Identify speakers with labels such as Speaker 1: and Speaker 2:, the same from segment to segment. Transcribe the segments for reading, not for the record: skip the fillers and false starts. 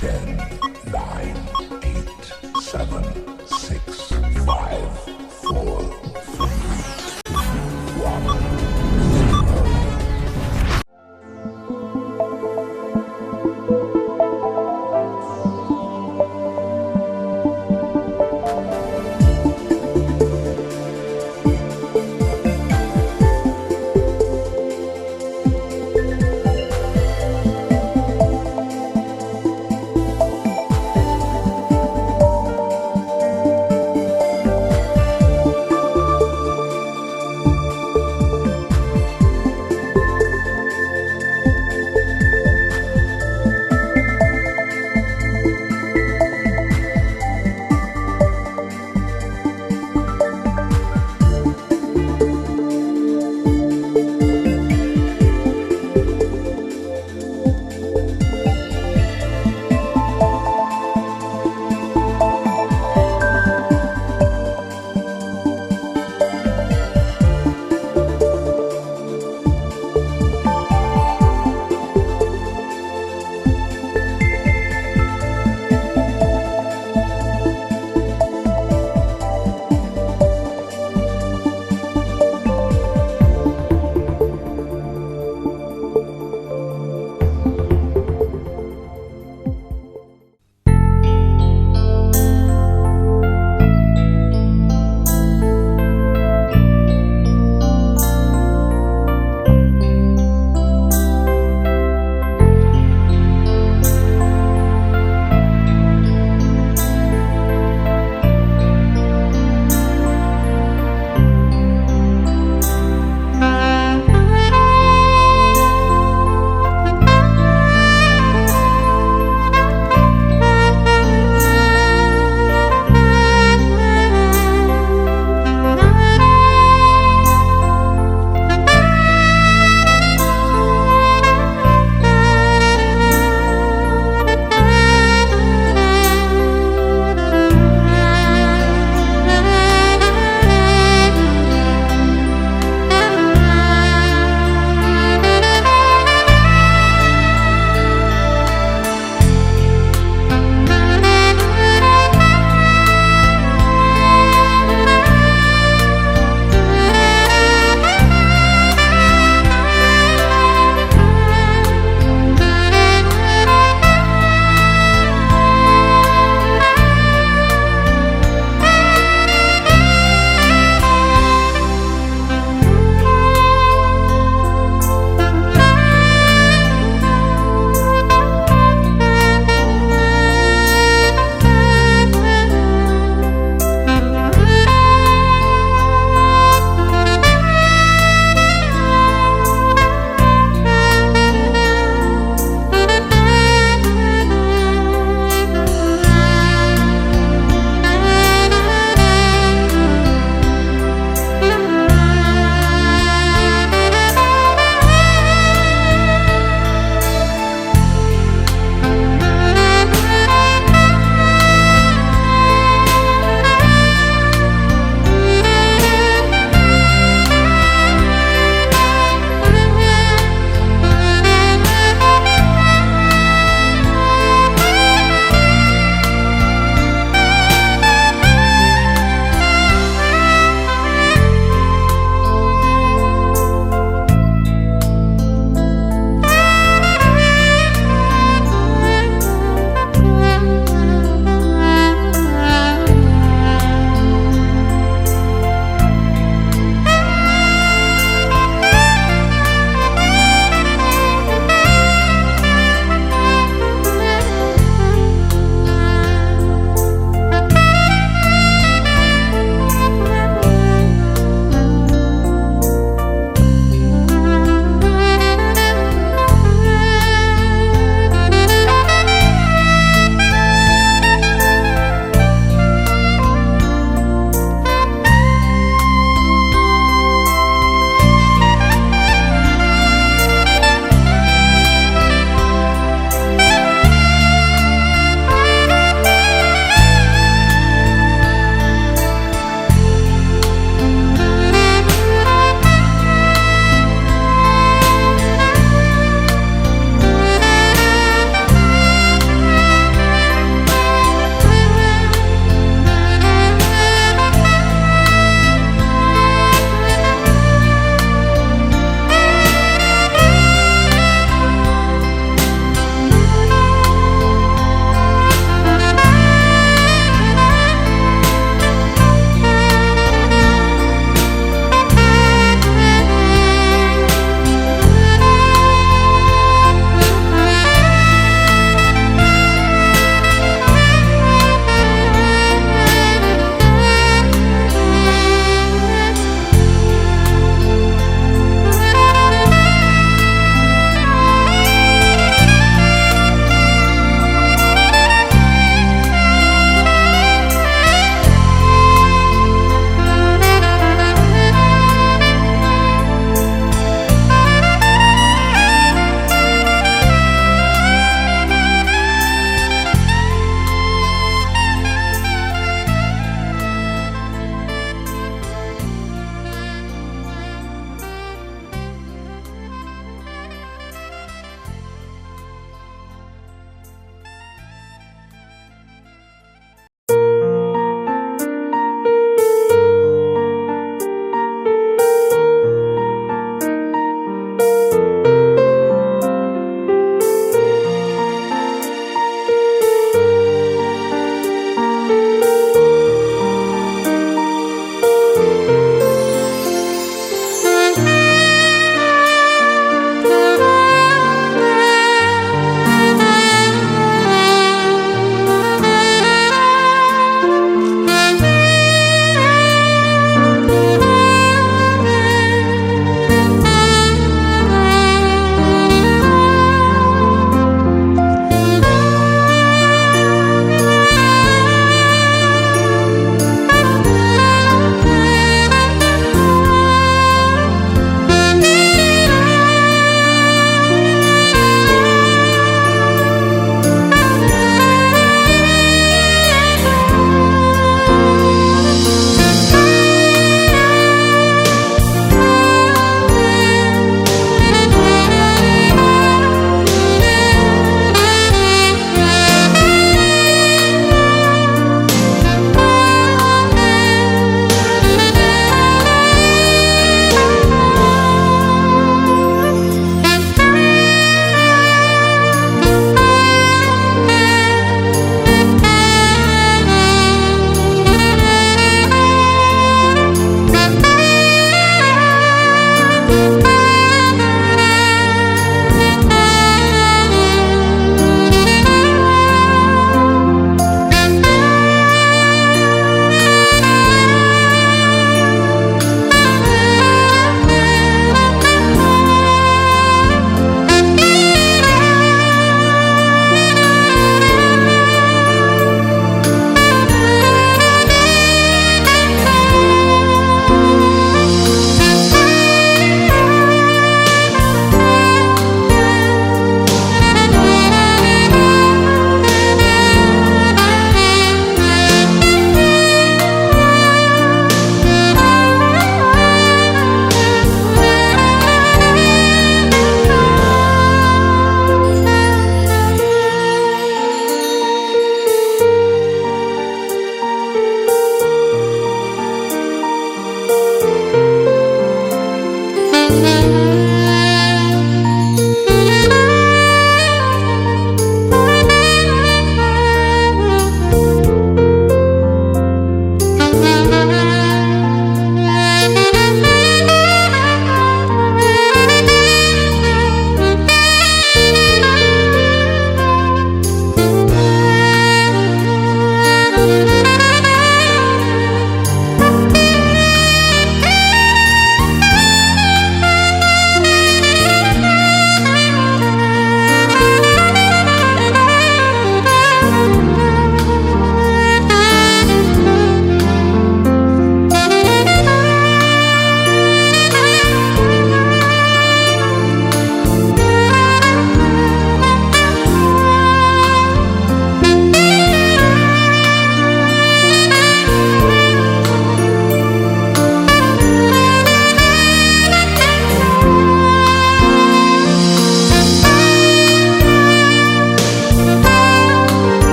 Speaker 1: 10, 9, 8, 7, 6, 5, 4, 3, 1.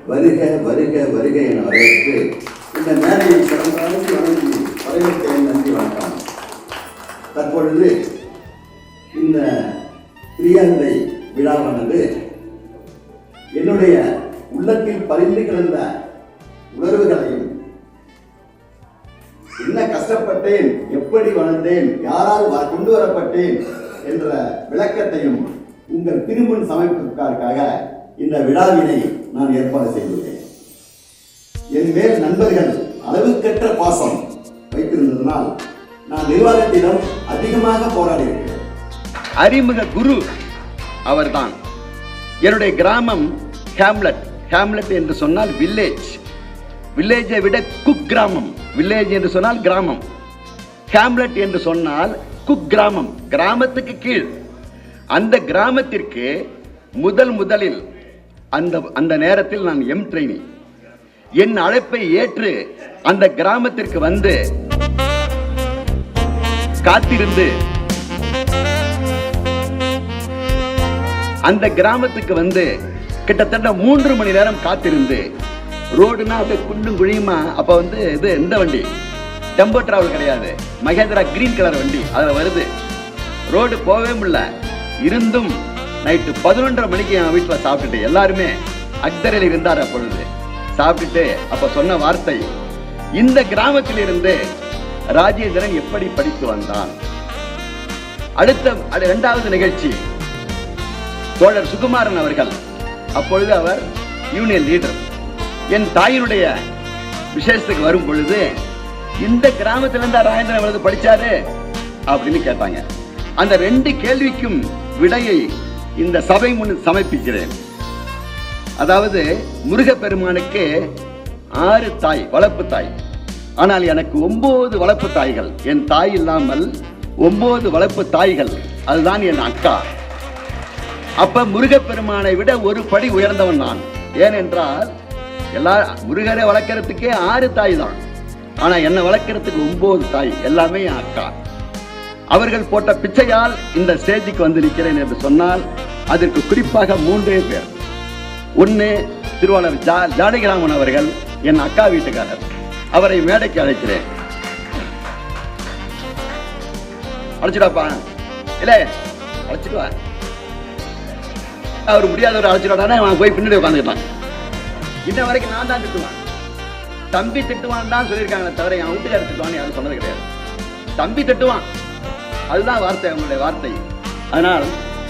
Speaker 2: வருக வருக வருக என வரவேற்று இந்த மேடையை சிறந்தாலும் வணங்கி வரவேற்கிறேன். நன்றி, வணக்கம். தற்பொழுது இந்த பிரியாந்தை விழாவானது என்னுடைய உள்ளத்தில் பறிந்து கிடந்த உணர்வுகளையும், என்ன கஷ்டப்பட்டேன், எப்படி வளர்ந்தேன், யாரால் கொண்டு வரப்பட்டேன் என்ற விளக்கத்தையும் உங்கள் திருமண் சமைப்பதற்காக இந்த விழாவினை நான் ஏற்பாடு செய்துள்ளேன். என் மேல் நண்பர்கள் அளவுக்கற்ற பாசம் வைத்திருந்ததனால் நான் நிர்வாகத்திடம் அதிகமாக போராடி இருக்கிறேன்.
Speaker 3: அறிமுக குரு அவர்தான். என்னுடைய கிராமம் ஹேம்லெட். ஹேம்லெட் என்று சொன்னால் வில்லேஜ். வில்லேஜை விட குக் கிராமம். வில்லேஜ் என்று சொன்னால் கிராமம். ஹேம்லெட் என்று சொன்னால் குக் கிராமம், கிராமத்துக்கு கீழ். அந்த கிராமத்திற்கு முதலில் அந்த நேரத்தில் நான் எம் ட்ரெயினி. என் அழைப்பை ஏற்று அந்த கிராமத்திற்கு வந்து காத்திருந்து அந்த கிராமத்துக்கு வந்து கிட்டத்தட்ட 3 மணி நேரம் காத்திருந்து, ரோடுனா அப்படியே குண்டும் குழியுமா. அப்ப வந்து இது எந்த வண்டி, டெம்போ டிராவல் கிடையாது, மகேந்திரா கிரீன் கலர் வண்டி அதில் வருது. ரோடு போகவே முடியல. இருந்தும் நைட்டு 11:30 மணிக்கு என் வீட்டில் சாப்பிட்டுட்டு, எல்லாருமே அக்தரில் இருந்தார் அப்பொழுது. சாப்பிட்டுட்டு அப்ப சொன்ன வார்த்தை, இந்த கிராமத்தில் இருந்து ராஜேந்திரன் எப்படி படித்து வந்தான். அடுத்த 2வது நிகழ்ச்சி தோழர் சுகுமாரன் அவர்கள். அப்பொழுது அவர் யூனியன் லீடர். என் தாயினுடைய விசேஷத்துக்கு வரும் பொழுது, இந்த கிராமத்திலிருந்து ராஜேந்திரன் படிச்சாரு அப்படின்னு கேட்டாங்க. அந்த 2 கேள்விக்கும் விடையை இந்த சபை முன் சமர்ப்பிக்கிறேன். அதாவது முருகப்பெருமானுக்கு 6 தாய், வளர்ப்பு தாய். ஆனால் எனக்கு 9 வளர்ப்பு தாய்கள். என் தாய் இல்லாமல் 9 வளர்ப்பு தாய்கள். அதுதான் என் அக்கா. அப்ப முருகப்பெருமானை விட ஒரு படி உயர்ந்தவன் நான். ஏனென்றால் எல்லா முருகரை வளர்க்கறதுக்கே 6 தாய் தான். ஆனா என்னை வளர்க்கறதுக்கு 9 தாய், எல்லாமே என் அக்கா. அவர்கள் போட்ட பிச்சையால் இந்த ஸ்டேஜுக்கு வந்து நிற்கிறேன் என்று சொன்னால் அதற்கு குறிப்பாக 3 பேர். ஒன்று திருவாளர் ஜானகிராமன் அவர்கள், என் அக்கா வீட்டுக்காரர். அவரை மேடைக்கு அழைக்கிறேன். அழைச்சிடாப்பா, இல்ல அழைச்சிடுவா. அவர் முடியாதவர் அழைச்சிடானே, அவன் போய் பின்னாடி உட்காந்துக்கிட்டான். இன்ன வரைக்கும் நான் தான் திட்டுவான். தம்பி திட்டுவான் தான் சொல்லியிருக்காங்க, தவிர என் வீட்டுக்காரர் திட்டுவான்னு யாரும் சொன்னது கிடையாது. தம்பி திட்டுவான், அதுதான் வார்த்தை, அவங்களுடைய வார்த்தை. அதனால்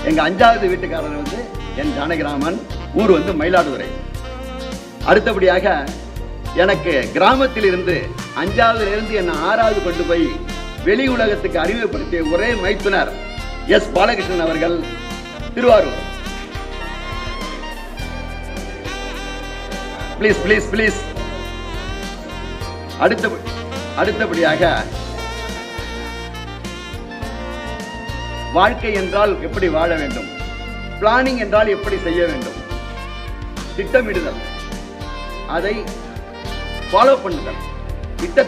Speaker 3: எங்க 5வது வீட்டுக்காரர் வந்து என் ஜானகிராமன். ஊர் வந்து மயிலாடுதுறை. அடுத்தபடியாக எனக்கு கிராமத்தில் இருந்து 5வது இருந்து என்ன 6வது கொண்டு போய் வெளி உலகத்துக்கு அறிமுகப்படுத்திய ஒரே மைத்துனர் எஸ் பாலகிருஷ்ணன் அவர்கள், திருவாரூர். Please please please. அடுத்தபடியாக வாழ்க்கை என்றால் எப்படி வாழ வேண்டும், பிளானிங் என்றால் எப்படி செய்ய வேண்டும், திட்டமிடுதல், அதை ஃபாலோ பண்ணுதல்,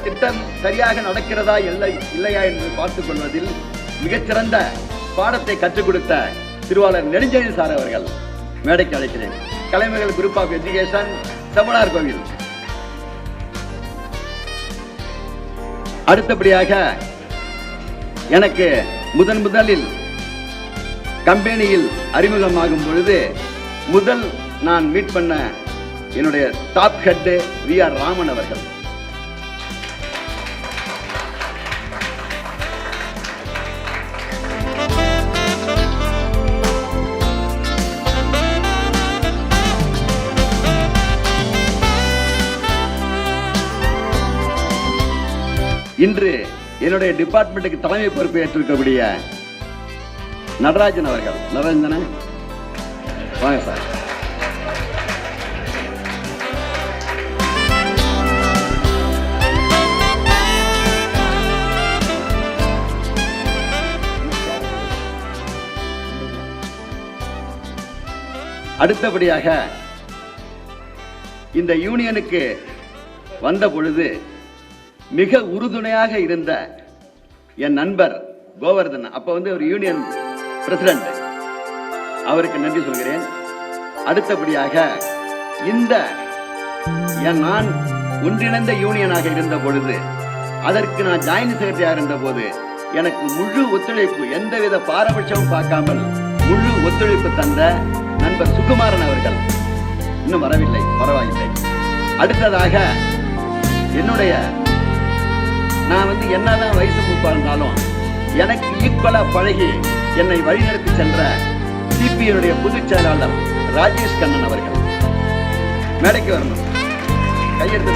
Speaker 3: திட்டம் சரியாக நடக்கிறதா இல்லையா என்று பார்த்துக் கொள்வதில் மிகச்சிறந்த பாடத்தை கற்றுக் கொடுத்த திருவாளர் நெடுஞ்செழியன் சார் அவர்கள் மேடைக்கு அழைக்கிறேன். கலைமகள் குரூப் ஆஃப் எஜுகேஷன், செம்மனார் கோவில். அடுத்தபடியாக எனக்கு முதலில் கம்பெனியில் அறிமுகமாகும் பொழுது நான் மீட் பண்ண என்னுடைய டாப் ஹெட் வி.ஆர். ராமன் அவர்கள். இன்று என்னுடைய டிபார்ட்மெண்ட்டுக்கு தலைமை பொறுப்பை ஏற்றிருக்கக்கூடிய நடராஜன் அவர்கள். நடராஜன் வாங்க சார். அடுத்தபடியாக இந்த யூனியனுக்கு வந்த பொழுது மிக உறுதுணையாக இருந்த என் நண்பர் கோவர்தன், அப்ப வந்து ஒரு யூனியன் பிரசிடென்ட், அவருக்கு நன்றி சொல்கிறேன். அடுத்தபடியாக இந்த நான் ஒன்றிணைந்த யூனியனாக இருந்த பொழுது, அதற்கு நான் ஜாயின்ட் செக்ரட்டரியா இருந்த போது எனக்கு முழு ஒத்துழைப்பு, எந்தவித பாரபட்சமும் பார்க்காமல் முழு ஒத்துழைப்பு தந்த நண்பர் சுகுமாரன் அவர்கள் இன்னும் வரவில்லை, பரவாயில்லை. அடுத்ததாக என்னுடைய, நான் என்னதான் வயசு மூப்பா இருந்தாலும் எனக்கு ஈக்குவலா பழகி என்னை வழிநடத்தி சென்ற சிபிஐனுடைய பொதுச் செயலாளர் ராஜேஷ் கண்ணன் அவர்கள் மேடைக்கு வரணும். கையெழுத்து.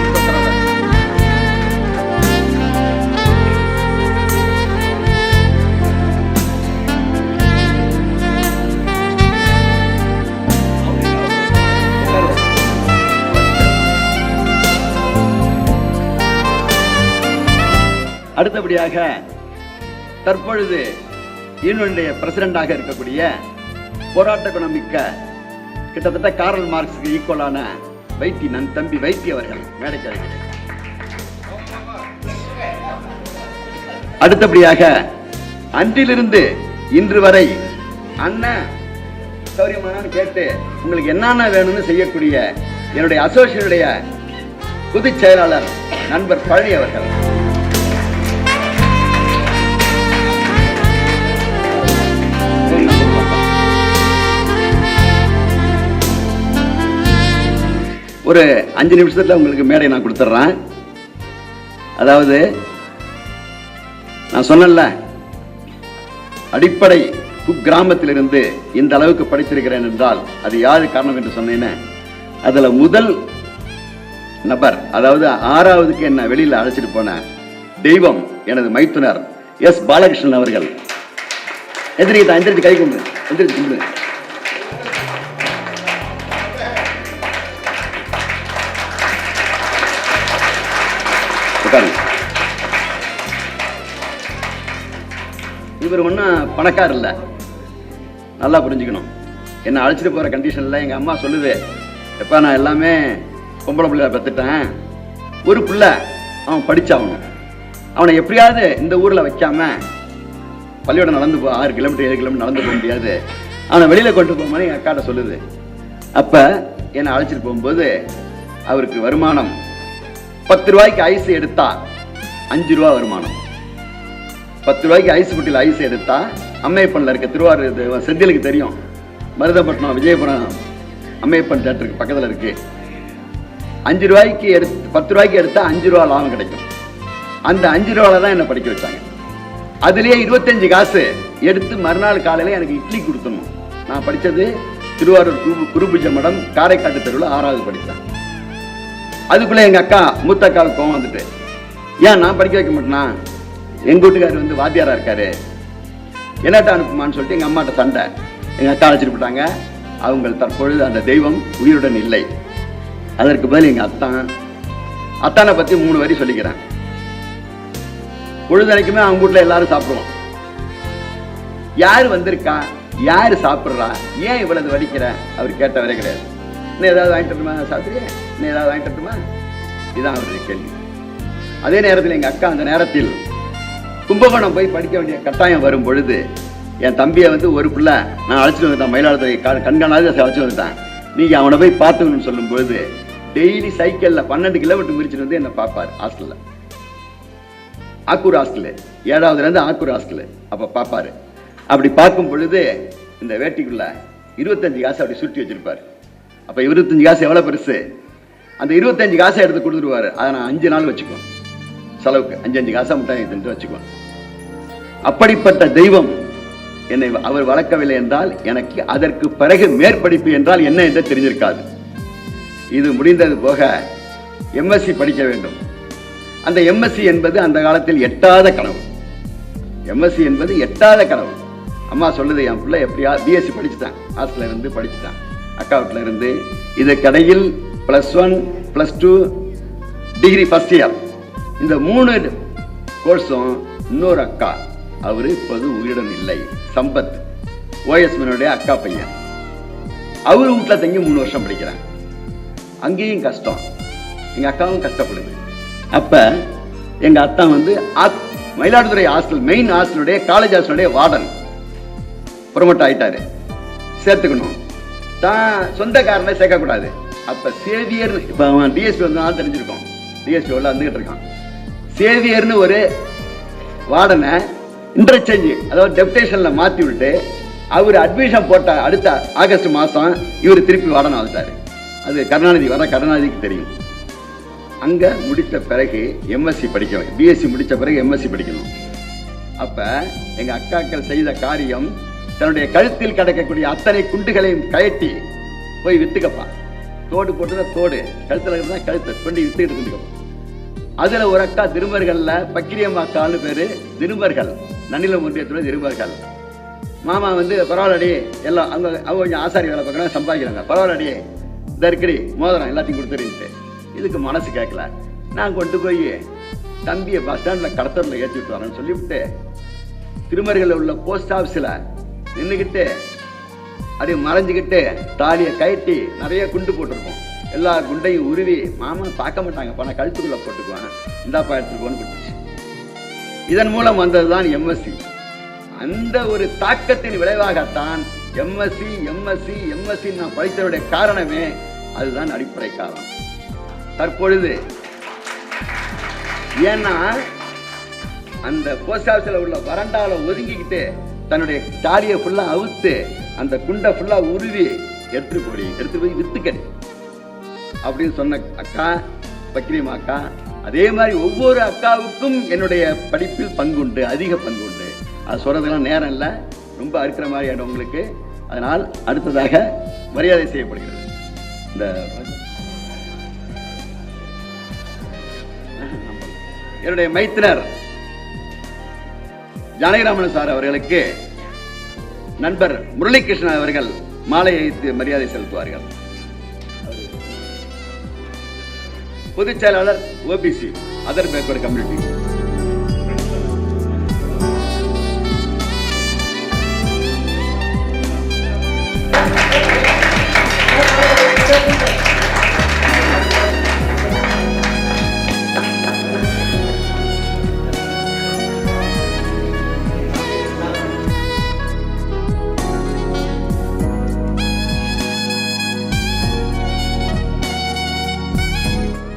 Speaker 3: அடுத்தபடியாக தற்பொழுது யூனியனுடைய பிரசிடண்டாக இருக்கக்கூடிய போராட்ட குணமிக்க கிட்டத்தட்ட கார்ல் மார்க்ஸுக்கு ஈக்குவலான வைத்தி, நன் தம்பி வைத்தி அவர்கள் மேடைக்கு அழைக்கிறேன். அடுத்தபடியாக அன்றிலிருந்து இன்று வரை அண்ணன் சௌரியமானு கேட்டு உங்களுக்கு என்னென்ன வேணும்னு செய்யக்கூடிய என்னுடைய அசோசியேஷனுடைய பொதுச் செயலாளர் நண்பர் பழனி அவர்கள். ஒரு 5 நிமிஷத்துல உங்களுக்கு மேடை நான் கொடுத்துட்றேன். அதாவது நான் சொன்னேன்ல, அடிப்படை குக்கிராமத்திலிருந்து இந்த அளவுக்கு படித்திருக்கிறேன் என்றால் அது யாரு காரணம் என்று சொன்னேன்னு, அதுல முதல் நபர், அதாவது 6வதுக்கு என்ன வெளியில அழைச்சிட்டு போன தெய்வம் எனது மைத்துனர் எஸ் பாலகிருஷ்ணன் அவர்கள். எந்திரிச்சு கை கும்பிடு, எந்திரிச்சு கும்பிடு. இவர் ஒன்றும் பணக்கார் இல்லை, நல்லா புரிஞ்சுக்கணும். என்னை அழைச்சிட்டு போகிற கண்டிஷனில் எங்கள் அம்மா சொல்லுது, எப்போ நான் எல்லாமே பொம்பளை பிள்ளைய பெற்றுட்டேன், ஒரு பிள்ளை அவன் படித்தாகணும், அவனை எப்படியாவது இந்த ஊரில் வைக்காம பள்ளியோட நடந்து 6 கிலோமீட்டர் 7 கிலோமீட்டர் நடந்து போக முடியாது, அவனை வெளியில் கொண்டு போகும்போது எங்கள் அக்காட்ட சொல்லுது. அப்போ என்னை அழைச்சிட்டு போகும்போது அவருக்கு வருமானம் 10 ரூபாய்க்கு ஐஸ் எடுத்தா 5 ரூபா வருமானம். 10 ரூபாய்க்கு ஐஸ் குட்டியில் ஐஸ் எடுத்தா, அம்மையப்பனில் இருக்க திருவாரூர் செந்திலுக்கு தெரியும், மருதப்பட்டினம் விஜயபுரம் அம்மையப்பன் தேட்டருக்கு பக்கத்தில் இருக்கு. 5 ரூபாய்க்கு 10 ரூபாய்க்கு எடுத்தா 5 ரூபா லாபம் கிடைக்கும். அந்த 5 ரூபால தான் என்னை படிக்க வச்சாங்க. அதுலேயே 25 காசு எடுத்து மறுநாள் காலையில் எனக்கு இட்லி கொடுத்தணும். நான் படித்தது திருவாரூர் குருபூஜ மடம் காரைக்காட்டு தெருவில் 6வது படித்தேன். அதுக்குள்ளே எங்கள் அக்கா, மூத்த அக்காவுக்கு கோவம் வந்துட்டு, ஏன் நான் படிக்க வைக்க மாட்டேனா, எங்கள் வீட்டுக்காரர் வாத்தியாரா இருக்காரு, என்னட்டா அனுப்புமான்னு சொல்லிட்டு எங்கள் அம்மாட்ட சண்டை. எங்கள் அக்கா அழைச்சிட்டு போட்டாங்க. அவங்க தற்பொழுது அந்த தெய்வம் உயிருடன் இல்லை. அதற்கு பதில் எங்கள் அத்தானை பற்றி 3 வரி சொல்லிக்கிறேன். பொழுதனைக்குமே அவங்க வீட்டில் எல்லாரும் சாப்பிடுவோம். யாரு வந்திருக்கா, யாரு சாப்பிட்றா, ஏன் இவ்வளவு வடிக்கிற, அவர் கேட்டவரே கிடையாது. இன்னும் ஏதாவது வாங்கிட்டு வரட்டுமா, சாப்பிட்றியா, இன்னும் ஏதாவது வாங்கிட்டு வரட்டுமா, இதுதான் அவருடைய கேள்வி. அதே நேரத்தில் எங்கள் அக்கா அந்த நேரத்தில் கும்பகோணம் போய் படிக்க வேண்டிய கட்டாயம் வரும் பொழுது என் தம்பியை ஒரு பிள்ளை நான் அழைச்சிட்டு வந்துட்டேன், மயிலாடுதுறை கண்காணாத அழைச்சிட்டு வந்துட்டேன், நீங்கள் அவனை போய் பார்த்துக்கணும்னு சொல்லும் பொழுது டெய்லி சைக்கிளில் 12 கிலோமீட்டர் முடிச்சுட்டு வந்து என்னை பார்ப்பார். ஹாஸ்டலில், ஆக்கூர் ஹாஸ்டலு, 7வதுலேருந்து ஆக்கூர் ஹாஸ்டலு. அப்போ பார்ப்பார். அப்படி பார்க்கும் பொழுது இந்த வேட்டிக்குள்ள 25 காசு அப்படி சுட்டி வச்சிருப்பார். அப்போ 25 காசு எவ்வளோ பெருசு, அந்த 25 காசை எடுத்து கொடுத்துருவார். அதை நான் 5 நாள் வச்சுக்குவேன் செலவுக்கு, 5 காசை முட்டாய் தின்ட்டு வச்சுக்குவேன். அப்படிப்பட்ட தெய்வம் என்னை அவர் வளர்க்கவில்லை என்றால் எனக்கு அதற்கு பிறகு மேற்படிப்பு என்றால் என்ன என்று தெரிஞ்சிருக்காது. இது முடிந்தது போக எம்எஸ்சி படிக்க வேண்டும். அந்த எம்எஸ்சி என்பது அந்த காலத்தில் எட்டாத கனவு. எம்எஸ்சி என்பது எட்டாத கனவு. அம்மா சொல்லுது, என் பிள்ளை எப்படியா பிஎஸ்சி படிச்சுட்டான், ஹாஸ்டலில் இருந்து படிச்சுட்டான், அக்கா வீட்டில் இருந்து. இதுக்கடையில் +1 +2 டிகிரி ஃபர்ஸ்ட் இயர், இந்த 3 கோர்ஸும் இன்னொரு அக்கா, அவர் இப்போது உயிருடன் இல்லை, சம்பத், ஓஎஸ்மனுடைய அக்கா பையன், அவர் வீட்டில் தங்கி 3 வருஷம் படிக்கிறான். அங்கேயும் கஷ்டம், எங்கள் அக்காவும் கஷ்டப்படுது. அப்போ எங்கள் அத்தா மயிலாடுதுறை ஹாஸ்டல், மெயின் ஹாஸ்டலுடைய காலேஜ் ஹாஸ்டலுடைய வார்டன் ப்ரொமோட் ஆகிட்டாரு. சேர்த்துக்கணும், தான் சொந்தக்காரனை சேர்க்கக்கூடாது, அப்ப சேவியர், இப்ப அவன் டிஎஸ்பி வந்தாலும் தெரிஞ்சிருக்கோம், டிஎஸ்பி உள்ள வந்துகிட்டு இருக்கான். சேவியர்னு ஒரு வார்டனை இன்டர்சேஞ்ச், அதாவது டெப்டேஷன்ல மாத்தி விட்டு அவர் அட்மிஷன் போட்ட அடுத்த ஆகஸ்ட் மாசம் இவர் திருப்பி வார்டன் ஆகிட்டாரு. அது கருணாநிதிக்கு தெரியும். அங்க முடித்த பிறகு எம்எஸ்சி படிக்கணும், பிஎஸ்சி முடிச்ச பிறகு எம்எஸ்சி படிக்கணும். அப்ப எங்க அக்காக்கள் செய்த காரியம், தன்னுடைய கழுத்தில் கிடக்கக்கூடிய அத்தனை குண்டுகளையும் கயட்டி போய் வித்துக்கப்பா, தோடு போட்டுதான் தோடு, கழுத்துல இருந்தா கழுத்தை கொண்டு வித்துக்கிட்டு இருந்துக்கப்பா. அதுல ஒரு அக்கா திருமர்கள்ல பக்கிரியம்மா அக்கான்னு பேரு, திருமர்கள் நன்னிலம் ஒன்றியத்துல திருமர்கள். மாமா வந்து பரவாயில்லடி, எல்லாம் அவங்க கொஞ்சம் ஆசாரி வேலை பார்க்கறாங்க, சம்பாதிக்கிறாங்க, பரவாயில்லடி தற்கடி மோதிரம் எல்லாத்தையும் கொடுத்துருந்துட்டு. இதுக்கு மனசு கேட்கல. நான் கொண்டு போய் தம்பியை பஸ் ஸ்டாண்ட்ல கடத்தூர்ல ஏற்றி விட்டு வரேன்னு சொல்லிவிட்டு திருமருகல்ல உள்ள போஸ்ட் ஆஃபீஸில் நின்றுக்கிட்டு அப்படியே மறைஞ்சிக்கிட்டு தாலியை கயட்டி நிறைய குண்டு போட்டிருக்கோம். எல்லா குண்டையும் உருவி, மாமா பார்க்க மாட்டாங்க, பணம் கழுத்துக்குள்ள போட்டுக்குவேன், இந்தாப்பா எடுத்துக்கோன்னு கொடுத்துச்சு. இதன் மூலம் வந்ததுதான் எம்எஸ்சி. அந்த ஒரு தாக்கத்தின் விளைவாகத்தான் எம்எஸ்சி நான் படித்தவருடைய காரணமே அதுதான் அடிப்படை காரணம். தற்பொழுது ஏன்னா அந்த போஸ்ட் ஆஃபீஸில் உள்ள வறண்டால ஒதுங்கிக்கிட்டு தன்னுடைய தாலியை ஃபுல்லா அவுத்து அந்த குண்டை ஃபுல்லா உருவி எடுத்து போய் வித்துக்கடி அப்படின்னு சொன்ன அக்கா பக்கிரிமா அக்கா. அதே மாதிரி ஒவ்வொரு அக்காவுக்கும் என்னுடைய படிப்பில் பங்குண்டு, அதிக பங்குண்டு. அது சொல்றதுலாம் நேரம் இல்லை, ரொம்ப அறுக்கிற மாதிரி ஆயிடும் உங்களுக்கு. அதனால் அடுத்ததாக மரியாதை செய்யப்படுகிறது. இந்த என்னுடைய மைத்தினர் ஜானகிராமன் சார் அவர்களுக்கு நண்பர் முரளிகிருஷ்ணன் அவர்கள் மாலை வைத்து மரியாதை செலுத்துவார்கள். பொதுச் செயலாளர் OBC other backward community.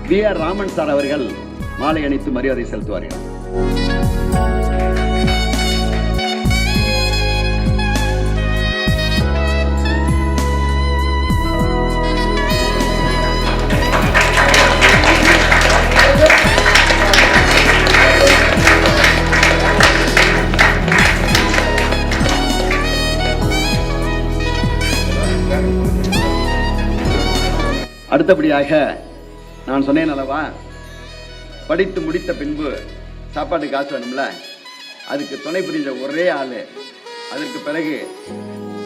Speaker 3: V R Raman sir அவர்கள் மாலை அணித்து மரியாதை செலுத்துவார்கள். அடுத்தபடியாக நான் சொன்னேன் அல்லவா, படித்து முடித்த பின்பு சாப்பாட்டு காசு வேணும்ல, அதுக்கு துணை புரிஞ்ச ஒரே ஆளு. அதற்கு பிறகு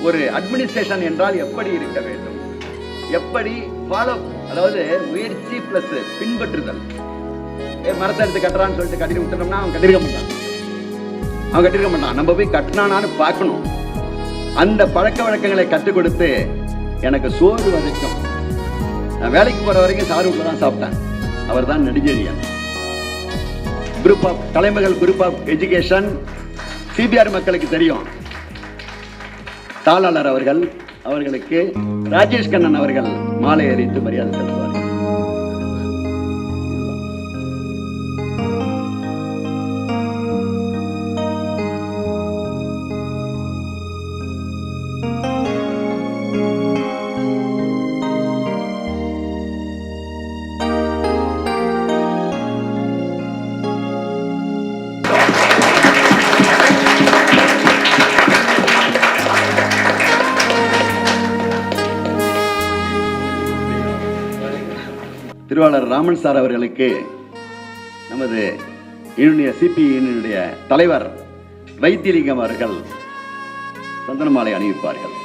Speaker 3: ஒரு அட்மினிஸ்ட்ரேஷன் என்றால் எப்படி இருக்க வேண்டும், எப்படி ஃபாலோ, அதாவது முயற்சி பிளஸ் பின்பற்றுதல். மரத்தை எடுத்து கட்டுறான்னு சொல்லிட்டு கட்டி விட்டுட்டோம்னா அவன் கட்டிருக்க மாட்டான். நம்ம போய் கட்டினானான்னு பார்க்கணும். அந்த பழக்க வழக்கங்களை கற்றுக் கொடுத்து எனக்கு சோறு வதைக்கும். நான் வேலைக்கு போற வரைக்கும் சார் வீட்டில் தான் சாப்பிட்டேன். அவர் தான் Nedunchezhiyan. Group of Thalaimagal group of education CBR மக்களுக்கு தெரியும். தாளாளர் அவர்களுக்கு ராஜேஷ் கண்ணன் அவர்கள் மாலை அணிவித்து மரியாதை செலுத்துவார்கள். திருவாளர் ராமன் சார் அவர்களுக்கு நமது சிபிஐனுடைய தலைவர் வைத்தியலிங்கம் அவர்கள் சந்தன மாலை அணிவிப்பார்கள்.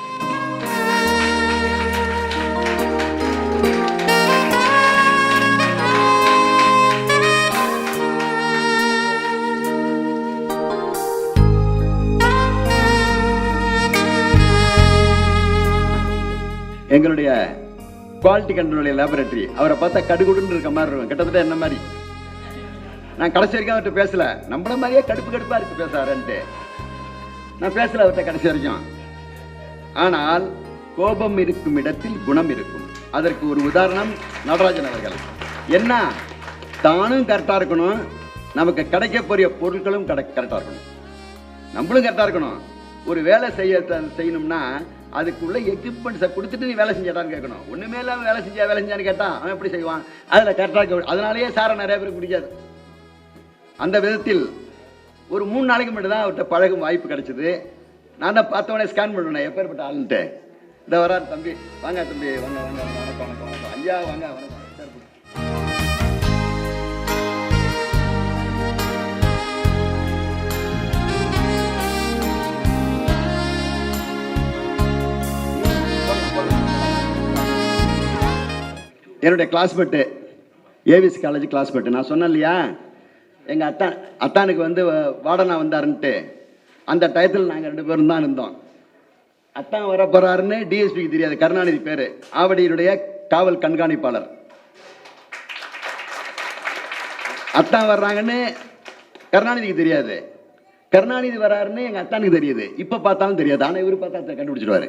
Speaker 3: எங்களுடைய குவாலிட்டி கண்ட்ரோல் லேபரேட்டரி, அவரை பார்த்தா கடுகுடுன்னு இருக்க மாதிரி இருக்கும், கிட்டத்தட்ட என்ன மாதிரி. நான் கடைசி வரைக்கும் அவர்கிட்ட பேசல, நம்மள மாதிரியே கடுப்பா இருக்கு பேசாருன்ட்டு நான் பேசல அவர்கிட்ட கடைசி வரைக்கும். ஆனால் கோபம் இருக்கும் இடத்தில் குணம் இருக்கும். அதற்கு ஒரு உதாரணம் நடராஜன் அவர்கள். என்ன, தானும் கரெக்டாக இருக்கணும், நமக்கு கிடைக்கக்கூடிய பொருட்களும் கரெக்டாக இருக்கணும், நம்மளும் கரெக்டாக இருக்கணும். ஒரு வேலை செய்யணும்னா அதுக்குள்ள எக்யூப்மெண்ட்ஸை கொடுத்துட்டு நீ வேலை செஞ்சாட்டான்னு கேட்கணும். ஒன்றுமே இல்லாமல் வேலை செஞ்சான்னு கேட்டான் அவன் எப்படி செய்வான்? அதில் கரெக்டாக இருக்க. அதனாலேயே சாரை நிறைய பேருக்கு பிடிக்காது. அந்த விதத்தில் ஒரு 3 நாளைக்கு மட்டும் தான் அவர்கிட்ட பழகும் வாய்ப்பு கிடைச்சிது. நான் தான் பார்த்தவொடனே ஸ்கேன் பண்ணுவேன் எப்பேற்பட்ட ஆளுன்ட்டு. இந்த வரார் தம்பி, வாங்க தம்பி, வாங்க வாங்க, வணக்கம் வணக்கம் வணக்கம் ஐயா, வாங்க வணக்கம். என்னுடைய கிளாஸ்மேட்டு, ஏவிஎஸ் காலேஜ் கிளாஸ்மேட்டு. நான் சொன்னேன் இல்லையா, எங்கள் அத்தானுக்கு வந்து வார்டனா வந்தாருன்ட்டு. அந்த டயத்தில் நாங்கள் 2 பேரும் தான் இருந்தோம். அத்தான் வர போகிறாருன்னு டிஎஸ்பிக்கு தெரியாது. கருணாநிதி பேர், ஆவடியினுடைய காவல் கண்காணிப்பாளர். அத்தான் வர்றாங்கன்னு கருணாநிதிக்கு தெரியாது. கருணாநிதி வர்றாருன்னு எங்கள் அத்தானுக்கு தெரியுது. இப்போ பார்த்தாலும் தெரியாது, ஆனால் இவர் பார்த்தா கண்டுபிடிச்சிடுவார்.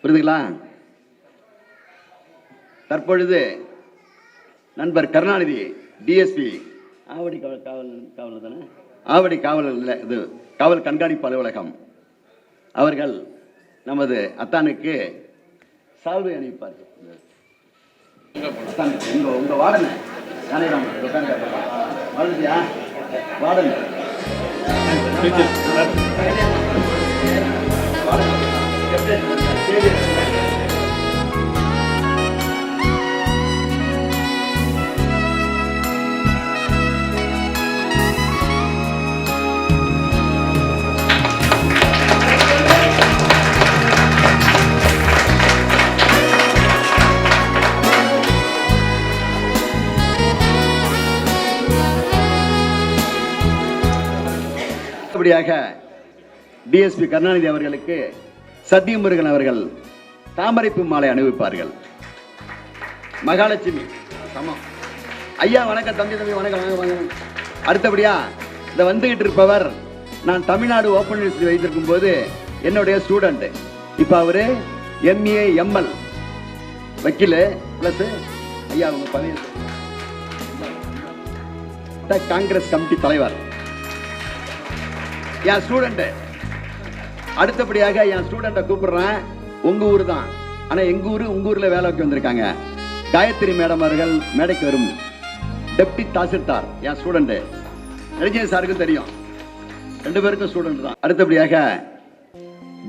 Speaker 3: புரியுதுங்களா? தற்பொழுது நண்பர் கருணாநிதி டிஎஸ்பி, ஆவடி காவல் தானே, ஆவடி காவல் இல்லை, இது காவல் கண்காணிப்பு அலுவலகம் அவர்கள் நமது அத்தானுக்கு சால்வை அணிவிப்பார். உங்க வார்டன் ஜானகிராமன் வாழ்ந்துட்டியா? வார்டன் டிஎஸ்பி கருணாநிதி அவர்களுக்கு சத்தியமுருகன் அவர்கள் தாமரைப்பு மாலை அணிவிப்பார்கள். மகாலட்சுமி சமம். ஐயா வணக்கம், தம்பி தம்பி வணக்கம், வாங்க வாங்க. அடுத்தபடியா இந்த வந்துகிட்டு இருப்பவர், நான் தமிழ்நாடு ஓப்பன் யூனிவர்சிட்டி வைத்திருக்கும் போது என்னுடைய ஸ்டூடெண்ட். இப்போ அவரு MA ML வக்கீல் பிளஸ் ஐயா அவங்க பதவி காங்கிரஸ் கமிட்டி தலைவர். என் ஸ்டூடெண்ட். அடுத்தபடியாக என் ஸ்டூடெண்ட்டை கூப்பிடுறேன். உங்க ஊர் தான், ஆனா எங்க ஊரு உங்க ஊர்ல வேலைக்கு வந்திருக்காங்க. காயத்ரி மேடம் அவர்கள் மேடைக்கு வரும். டெப்டி தாசில்தார் என் ஸ்டூடெண்ட். நெடுஞ்செழியன் சாருக்கும் தெரியும், 2 பேருக்கும் ஸ்டூடெண்ட் தான். அடுத்தபடியாக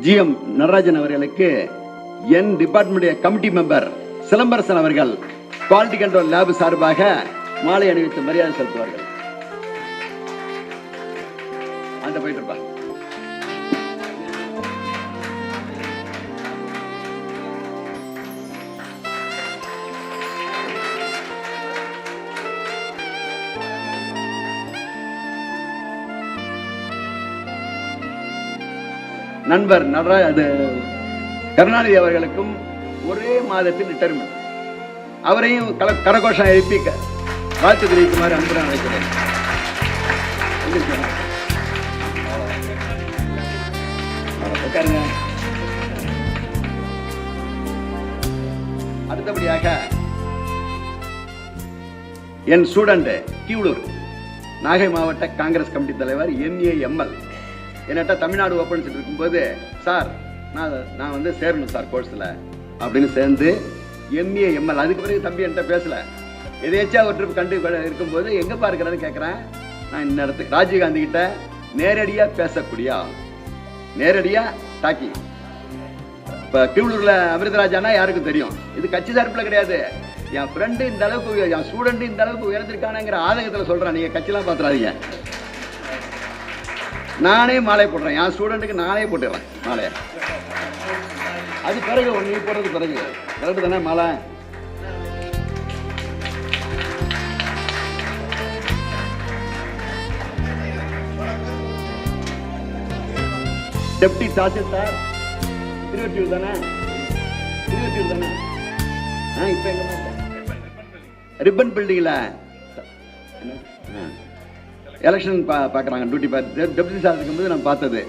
Speaker 3: GM நடராஜன் அவர்களுக்கு என் டிபார்ட்மெண்ட் கமிட்டி மெம்பர் சிலம்பரசன் அவர்கள் குவாலிட்டி கண்ட்ரோல் லேப் சார்பாக மாலை அணிவித்து மரியாதை செலுத்துவார்கள். அந்த போயிட்டு இருப்பா. நண்பர் கருணாநிதி அவர்களுக்கும் ஒரே மாதத்தில் ரிட்டர்மெண்ட். அவரையும் கரகோஷம் எழுப்பி வாழ்த்து தெரிவிக்குமாறு அன்புடன் அழைக்கிறேன். அடுத்தபடியாக என் ஸ்டூடெண்ட் கீவளூர் நாகை மாவட்ட காங்கிரஸ் கமிட்டி தலைவர் MA ML என்னட்ட தமிழ்நாடு ஓப்பன் யூனிவர்சிட்டி இருக்கும்போது, சார் நான் வந்து சேரணும் சார் கோர்ஸில் அப்படின்னு சேர்ந்து MA ML. அதுக்கு பிறகு தம்பி என்கிட்ட பேசல. எதேச்சா ஒரு ட்ரிப் கண்டு இருக்கும்போது எங்கப்பா இருக்கிறான்னு கேட்குறேன். நான் இந்த இடத்துக்கு ராஜீவ்காந்தி கிட்ட நேரடியாக பேசக்கூடிய ஆள், நேரடியாக டாக்கி. இப்போ கீவளூரில் அமிர்தராஜானா யாருக்கும் தெரியும். இது கட்சி சார்பில் கிடையாது. என் ஃப்ரெண்டு இந்த அளவுக்கு, என் ஸ்டூடெண்ட் இந்த அளவுக்கு உயர்ந்திருக்கானுங்கிற ஆதங்கத்தில் சொல்கிறேன். நீங்கள் கட்சிலாம் பார்த்துறாதீங்க. நானே மாலை போடுறேன், என் ஸ்டூடெண்ட்டுக்கு நானே போட்டுடுறேன் மாலையை. அது பிறகு நீ போடுறது பிறகு கரெக்டு தானே மாலை. டெப்டி தாசில்தார் திருவொற்றியூர் தானே, திருவொற்றியூர் தானே. இப்போ எங்க ரிப்பன் பில்டிங்கில் எலெக்ஷன் பார்க்குறாங்க, டியூட்டி டெப்டி சார் இருக்கும்போது நான் பார்த்தது.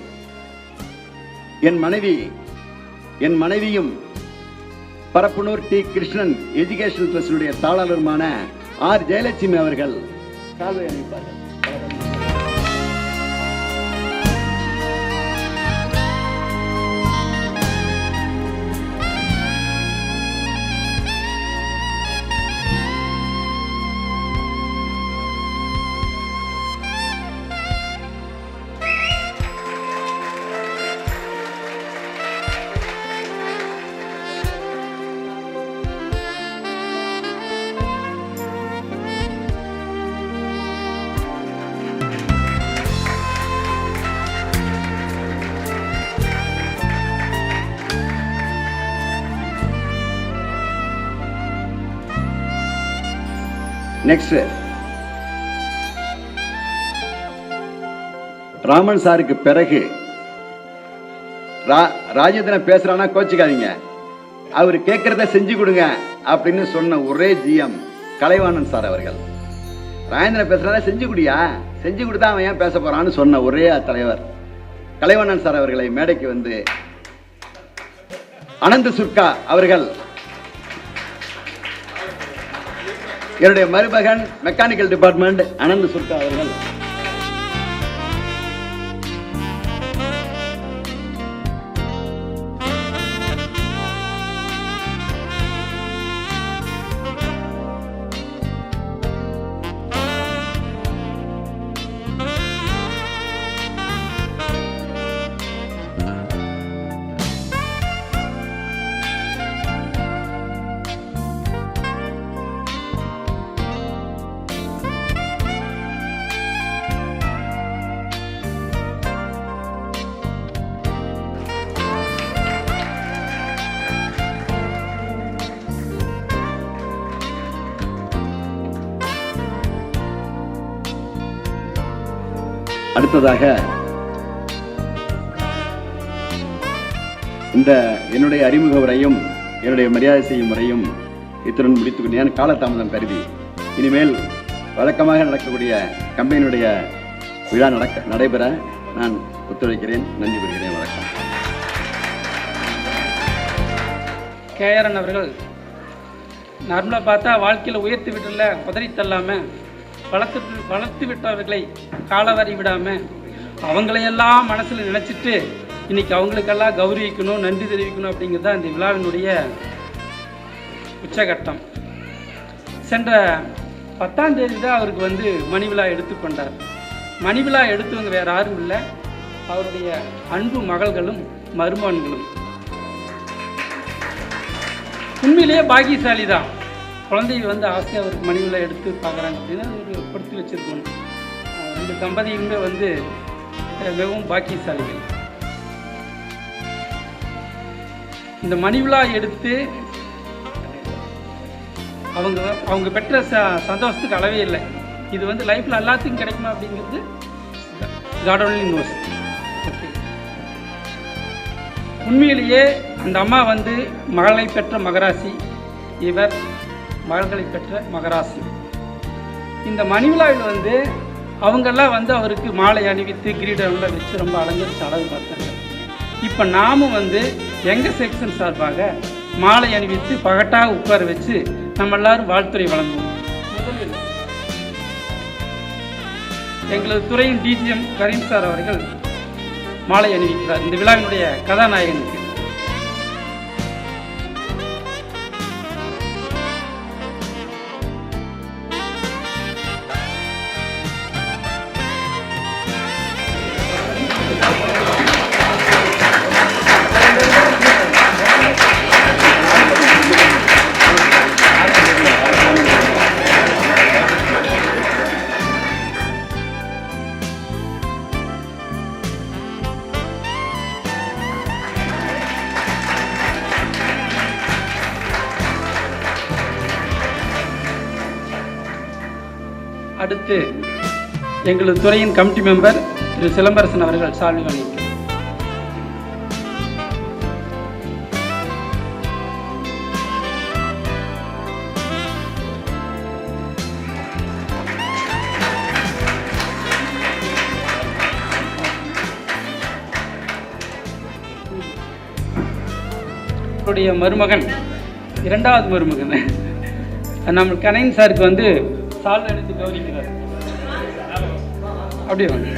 Speaker 3: என் மனைவியும் பரப்பனூர் டி கிருஷ்ணன் எஜுகேஷனல் ட்ரஸ்டுடைய தாளருமான ஆர் ஜெயலட்சுமி அவர்கள் சால்வை அணிவிப்பார்கள். நெக்ஸ்ட் ராமன் சாருக்கு பிறகு ராஜேந்திரன் பேசுறானா கோச்சிக்காதீங்க, அவர் கேட்கறத செஞ்சு கொடுங்க அப்படின்னு சொன்ன ஒரே ஜிஎம் கலைவாணன் சார் அவர்கள். ராஜேந்திரன் பேசுறதா செஞ்சு குடியா, செஞ்சு கொடுத்தா அவன் ஏன் பேச போறான்னு சொன்ன ஒரே தலைவர் கலைவாணன் சார் அவர்களை மேடைக்கு வந்து அனந்த சுர்கா அவர்கள், என்னுடைய மருமகன் மெக்கானிக்கல் டிபார்ட்மெண்ட் அனந்த் சுர்கா அவர்கள், அடுத்ததாக இந்த என்னுடைய அறிமுக உரையும் என்னுடைய மரியாதை செய்யும் முறையும் இத்துடன் முடித்துக்கொண்டேன். காலதாமதம் கருதி இனிமேல் வழக்கமாக நடக்கக்கூடிய கம்பெனியுடைய விழா நடைபெற நான் ஒத்துழைக்கிறேன். நன்றி பெறுகிறேன். வணக்கம்.
Speaker 4: கேஆர்என் அவர்கள் நார்மலாக பார்த்தா வாழ்க்கையில் உயர்த்தி விட்டுல உதறி தள்ளாமல் வளர்த்து விட்டவர்களை காலவாரி விடாமல் அவங்களையெல்லாம் மனசில் நினச்சிட்டு இன்றைக்கி அவங்களுக்கெல்லாம் கௌரவிக்கணும், நன்றி தெரிவிக்கணும் அப்படிங்கிறது தான் இந்த விழாவினுடைய உச்சகட்டம். சென்ற 10ஆம் தேதி தான் அவருக்கு மணி விழா எடுத்துக்கொண்டார். மணி விழா எடுத்தவங்க வேறு யாரும் இல்லை, அவருடைய அன்பு மகள்களும் மருமகன்களும். உண்மையிலேயே பாக்கியசாலி தான். குழந்தைங்க ஆசையாக அவருக்கு மணி விழா எடுத்து பார்க்குறாங்க அப்படின்னா ஒரு படுத்தி வச்சுருக்கணும். இந்த தம்பதியுமே மிகவும் பாக்கியசாலிகள். இந்த மணி விழா எடுத்து அவங்க பெற்ற சந்தோஷத்துக்கு அளவே இல்லை. இது லைஃப்பில் எல்லாத்துக்கும் கிடைக்குமா அப்படிங்கிறது God only knows. ஓகே, உண்மையிலேயே அந்த அம்மா மகளை பெற்ற மகராசி, இவர் மகள்களை பெற்ற மகராசி. இந்த மணி விழாவில் அவங்கெல்லாம் அவருக்கு மாலை அணிவித்து கிரீடம்லாம் வச்சு ரொம்ப அலங்கரித்து அழகு பார்த்தாங்க. இப்போ நாமும் எங்கள் செக்ஷன் சார்பாக மாலை அணிவித்து பகட்டாக உட்கார வச்சு நம்ம எல்லாரும் வாழ்த்துறை வழங்குவோம். முதலில் எங்களது துறையின் டிஜிஎம் கரீம் சார் அவர்கள் மாலை அணிவிக்கிறார் இந்த விழாவினுடைய கதாநாயகனுக்கு. அடுத்து எங்களது துறையின் கமிட்டி மெம்பர் திரு சிலம்பரசன் அவர்கள் சால்வை வழங்கினார். அவருடைய மருமகன் இரண்டாவது மருமகன் நம்ம கணேன் சாருக்கு வந்து சால் அணிந்து கௌரிக்கிறார். அப்படியே வாங்க.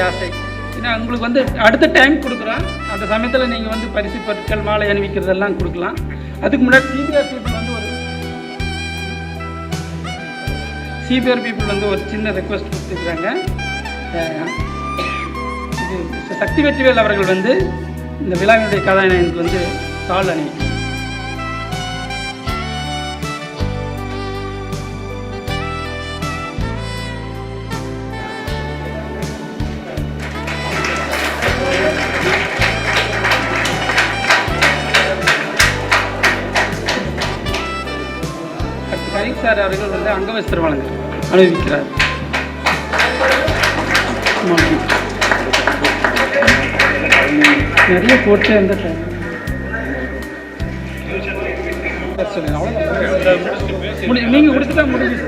Speaker 4: ஆசை ஏன்னா உங்களுக்கு வந்து அடுத்த டைம் கொடுக்குறோம். அந்த சமயத்தில் நீங்கள் வந்து பரிசு பொருட்கள் மாலை அணிவிக்கிறதெல்லாம் கொடுக்கலாம். அதுக்கு முன்னாடி சிபிஆர் பீப்புள் வந்து ஒரு சின்ன ரெக்வஸ்ட் கொடுத்துருக்குறாங்க. இது சக்தி வெற்றிவேல் அவர்கள் வந்து இந்த விழாவினுடைய கதாநாயகனுக்கு வந்து சால் அணிவிக்கிறார். கரீக் சார் அவர்கள் வந்து அங்கவஸ்திரம் வழங்க அனுபவிக்கிறார். நிறைய போட்டு அந்த நீங்கள் கொடுத்துட்டா முடிஞ்சு.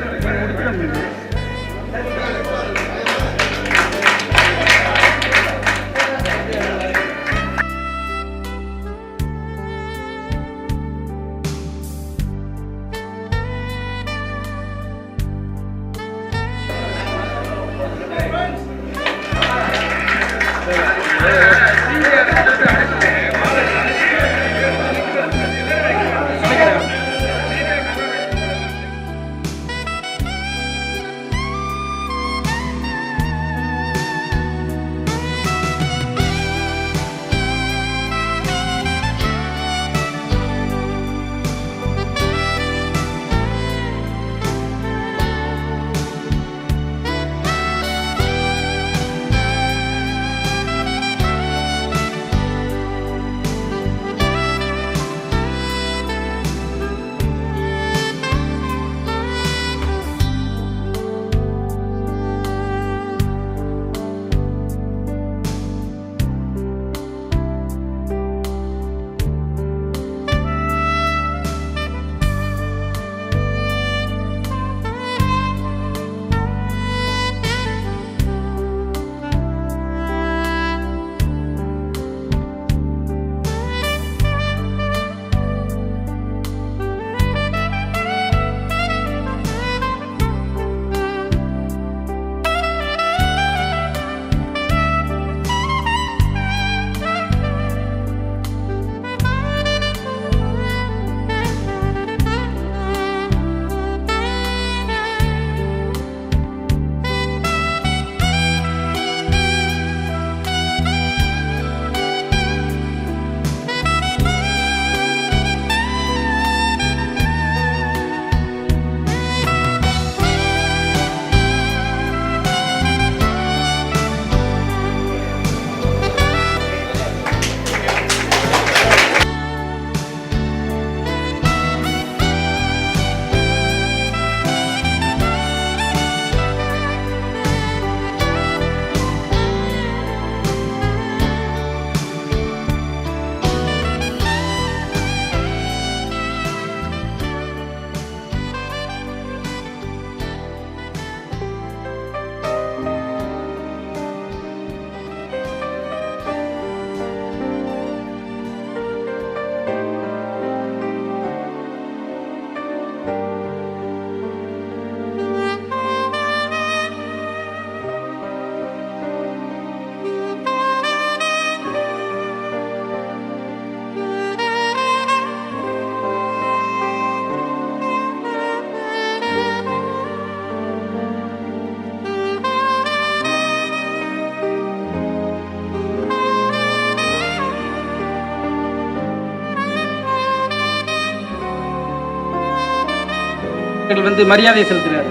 Speaker 4: வந்து மரியாதை செலுத்துகிறார்.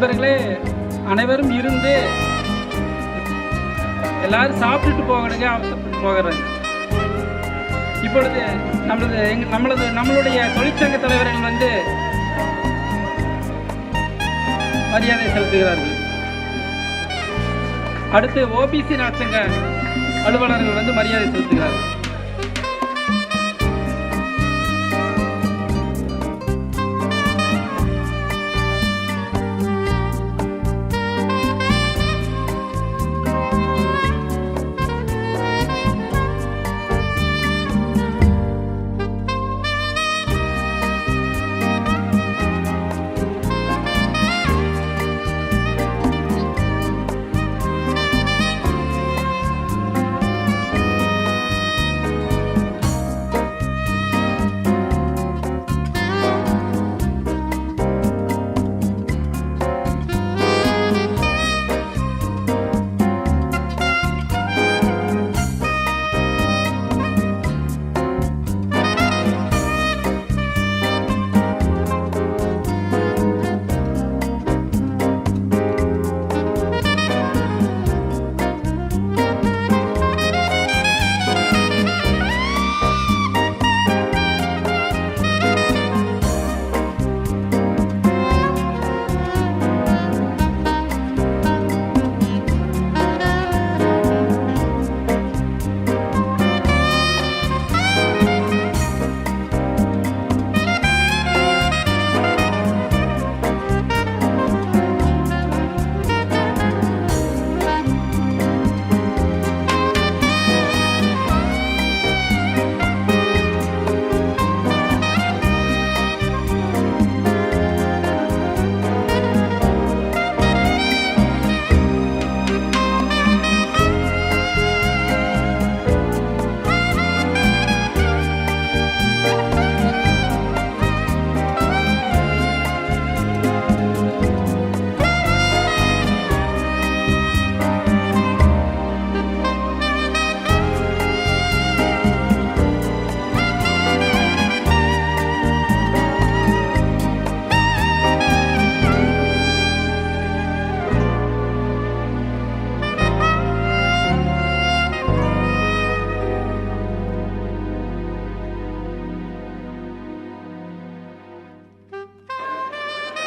Speaker 4: நண்பர்களே அனைவரும் இருந்து எல்லாரும் சாப்பிட்டுட்டு போகணுங்க, அவசரப்பட்டு போகிறாங்க. இப்பொழுது நம்மளுடைய தொழிற்சங்க தலைவர்கள் வந்து மரியாதை செலுத்துகிறார்கள். அடுத்து ஓபிசி நலச்சங்க அலுவலர்கள் வந்து மரியாதை செலுத்துகிறார்கள்.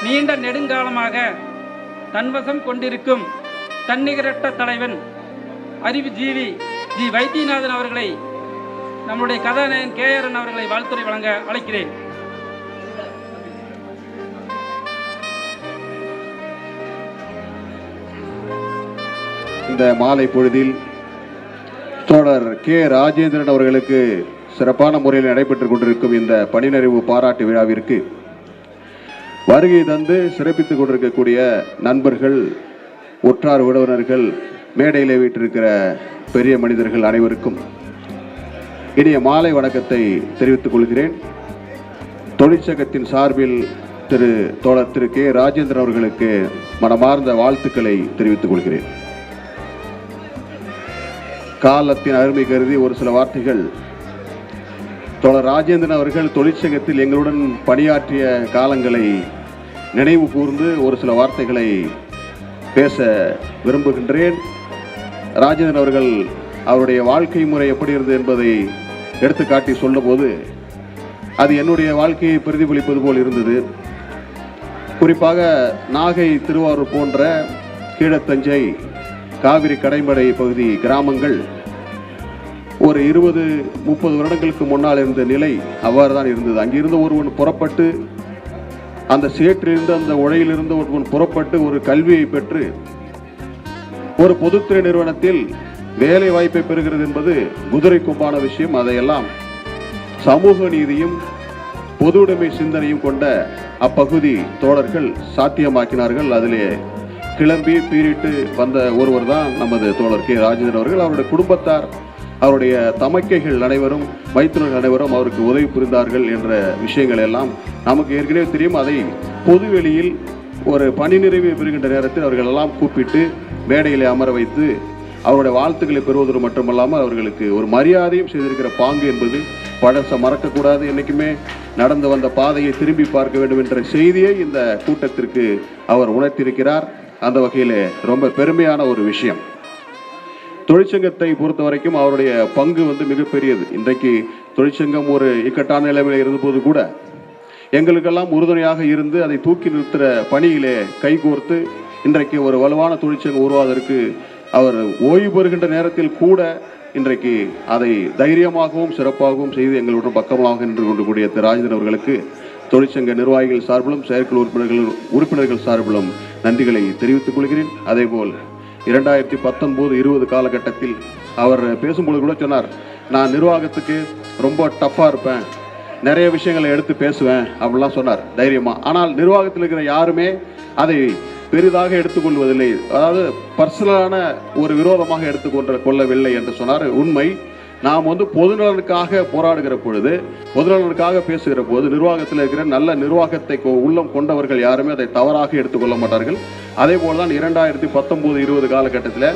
Speaker 4: நீண்ட நெடுங்காலமாக தன்வசம் கொண்டிருக்கும் தன்னிகரற்ற தலைவன் அறிவுஜீவி ஜி வைத்தியநாதன் அவர்களை, நம்முடைய கதாநாயகன் KRN அவர்களை வாழ்த்துரை வழங்க அழைக்கிறேன்.
Speaker 5: இந்த மாலை பொழுதில் தோழர் ராஜேந்திரன் அவர்களுக்கு சிறப்பான முறையில் நடைபெற்றுக் கொண்டிருக்கும் இந்த பணிநறிவு பாராட்டு விழாவிற்கு வருகை தந்து சிறப்பித்துக் கொண்டிருக்கக்கூடிய நண்பர்கள், உற்றார் உறவினர்கள், மேடையிலே வீட்டிருக்கிற பெரிய மனிதர்கள் அனைவருக்கும் இனிய மாலை வணக்கத்தை தெரிவித்துக் கொள்கிறேன். தொழிற்சங்கத்தின் சார்பில் தோழர் ராஜேந்திரன் அவர்களுக்கு மனமார்ந்த வாழ்த்துக்களை தெரிவித்துக் கொள்கிறேன். காலத்தின் அருமை கருதி ஒரு சில வார்த்தைகள். தோழர் ராஜேந்திரன் அவர்கள் தொழிற்சங்கத்தில் எங்களுடன் பணியாற்றிய காலங்களை நினைவு கூர்ந்து ஒரு சில வார்த்தைகளை பேச விரும்புகின்றேன். ராஜேந்திரன் அவர்கள் அவருடைய வாழ்க்கை முறை எப்படி இருந்தது என்பதை எடுத்துக்காட்டி சொன்னபோது அது என்னுடைய வாழ்க்கையை பிரதிபலிப்பது போல் இருந்தது. குறிப்பாக நாகை, திருவாரூர் போன்ற கீழத்தஞ்சை, காவிரி கடைமடை பகுதி கிராமங்கள் ஒரு 20-30 வருடங்களுக்கு முன்னால் இருந்த நிலை அவ்வாறு தான் இருந்தது. அங்கிருந்து ஒருவன் புறப்பட்டு, அந்த சேற்றிலிருந்து, அந்த உழையிலிருந்து ஒருவன் புறப்பட்டு ஒரு கல்வியை பெற்று ஒரு பொதுத்துறை நிறுவனத்தில் வேலை வாய்ப்பை பெறுகிறது என்பது குதிரை கொம்பான விஷயம். அதையெல்லாம் சமூக நீதியும் பொது உடைமை சிந்தனையும் கொண்ட அப்பகுதி தோழர்கள் சாத்தியமாக்கினார்கள். அதிலே கிளம்பி பீரிட்டு வந்த ஒருவர் தான் நமது தோழர் ராஜேந்திரன் அவர்கள். அவருடைய குடும்பத்தார், அவருடைய தமக்கைகள் அனைவரும், மைத்துனர்கள் அனைவரும் அவருக்கு உதவி புரிந்தார்கள் என்ற விஷயங்கள் எல்லாம் நமக்கு ஏற்கனவே தெரியும். அதை பொதுவெளியில் ஒரு பணி நிறைவு பெறுகின்ற நேரத்தில் அவர்கள் எல்லாம் கூப்பிட்டு மேடையிலே அமர வைத்து அவருடைய வாழ்த்துக்களை பெறுவதோடு மட்டுமல்லாமல் அவர்களுக்கு ஒரு மரியாதையும் செய்திருக்கிற பாங்கு என்பது பழச மறக்கக்கூடாது, என்றைக்குமே நடந்து வந்த பாதையை திரும்பி பார்க்க வேண்டும் என்ற செய்தியை இந்த கூட்டத்திற்கு அவர் உணர்த்தியிருக்கிறார். அந்த வகையில் ரொம்ப பெருமையான ஒரு விஷயம். தொழிற்சங்கத்தை பொறுத்த வரைக்கும் அவருடைய பங்கு மிகப்பெரியது. இன்றைக்கு தொழிற்சங்கம் ஒரு இக்கட்டான நிலைமையில் இருந்தபோது கூட எங்களுக்கெல்லாம் உறுதுணையாக இருந்து அதை தூக்கி நிறுத்துகிற பணியிலே கைகோர்த்து இன்றைக்கு ஒரு வலுவான தொழிற்சங்கம் உருவாவதற்கு அவர் ஓய்வு பெறுகின்ற நேரத்தில் கூட இன்றைக்கு அதை தைரியமாகவும் சிறப்பாகவும் செய்து எங்களுடன் பக்கமாக நின்று கொண்டு கூடிய திரு ராஜேந்திரன் அவர்களுக்கு தொழிற்சங்க நிர்வாகிகள் சார்பிலும் செயற்குழு உறுப்பினர்கள் சார்பிலும் நன்றிகளை தெரிவித்துக் கொள்கிறேன். அதேபோல் 2019-20 காலகட்டத்தில் அவர் பேசும்பொழுது கூட சொன்னார், நான் நிர்வாகத்துக்கு ரொம்ப டஃப்பாக இருப்பேன், நிறைய விஷயங்களை எடுத்து பேசுவேன் அப்படிலாம் சொன்னார் தைரியமாக. ஆனால் நிர்வாகத்தில் இருக்கிற யாருமே அதை பெரிதாக எடுத்துக்கொள்வதில்லை, அதாவது பர்சனலான ஒரு விரோதமாக எடுத்துக்கொள்ளவில்லை என்று சொன்னார். உண்மை. நாம் பொதுநலனுக்காக போராடுகிற பொழுது, பொதுநலனுக்காக பேசுகிற போது நிர்வாகத்தில் இருக்கிற நல்ல நிர்வாகத்தை உள்ளம் கொண்டவர்கள் யாருமே அதை தவறாக எடுத்துக்கொள்ள மாட்டார்கள். அதே போல்தான் 2019-20 காலகட்டத்தில்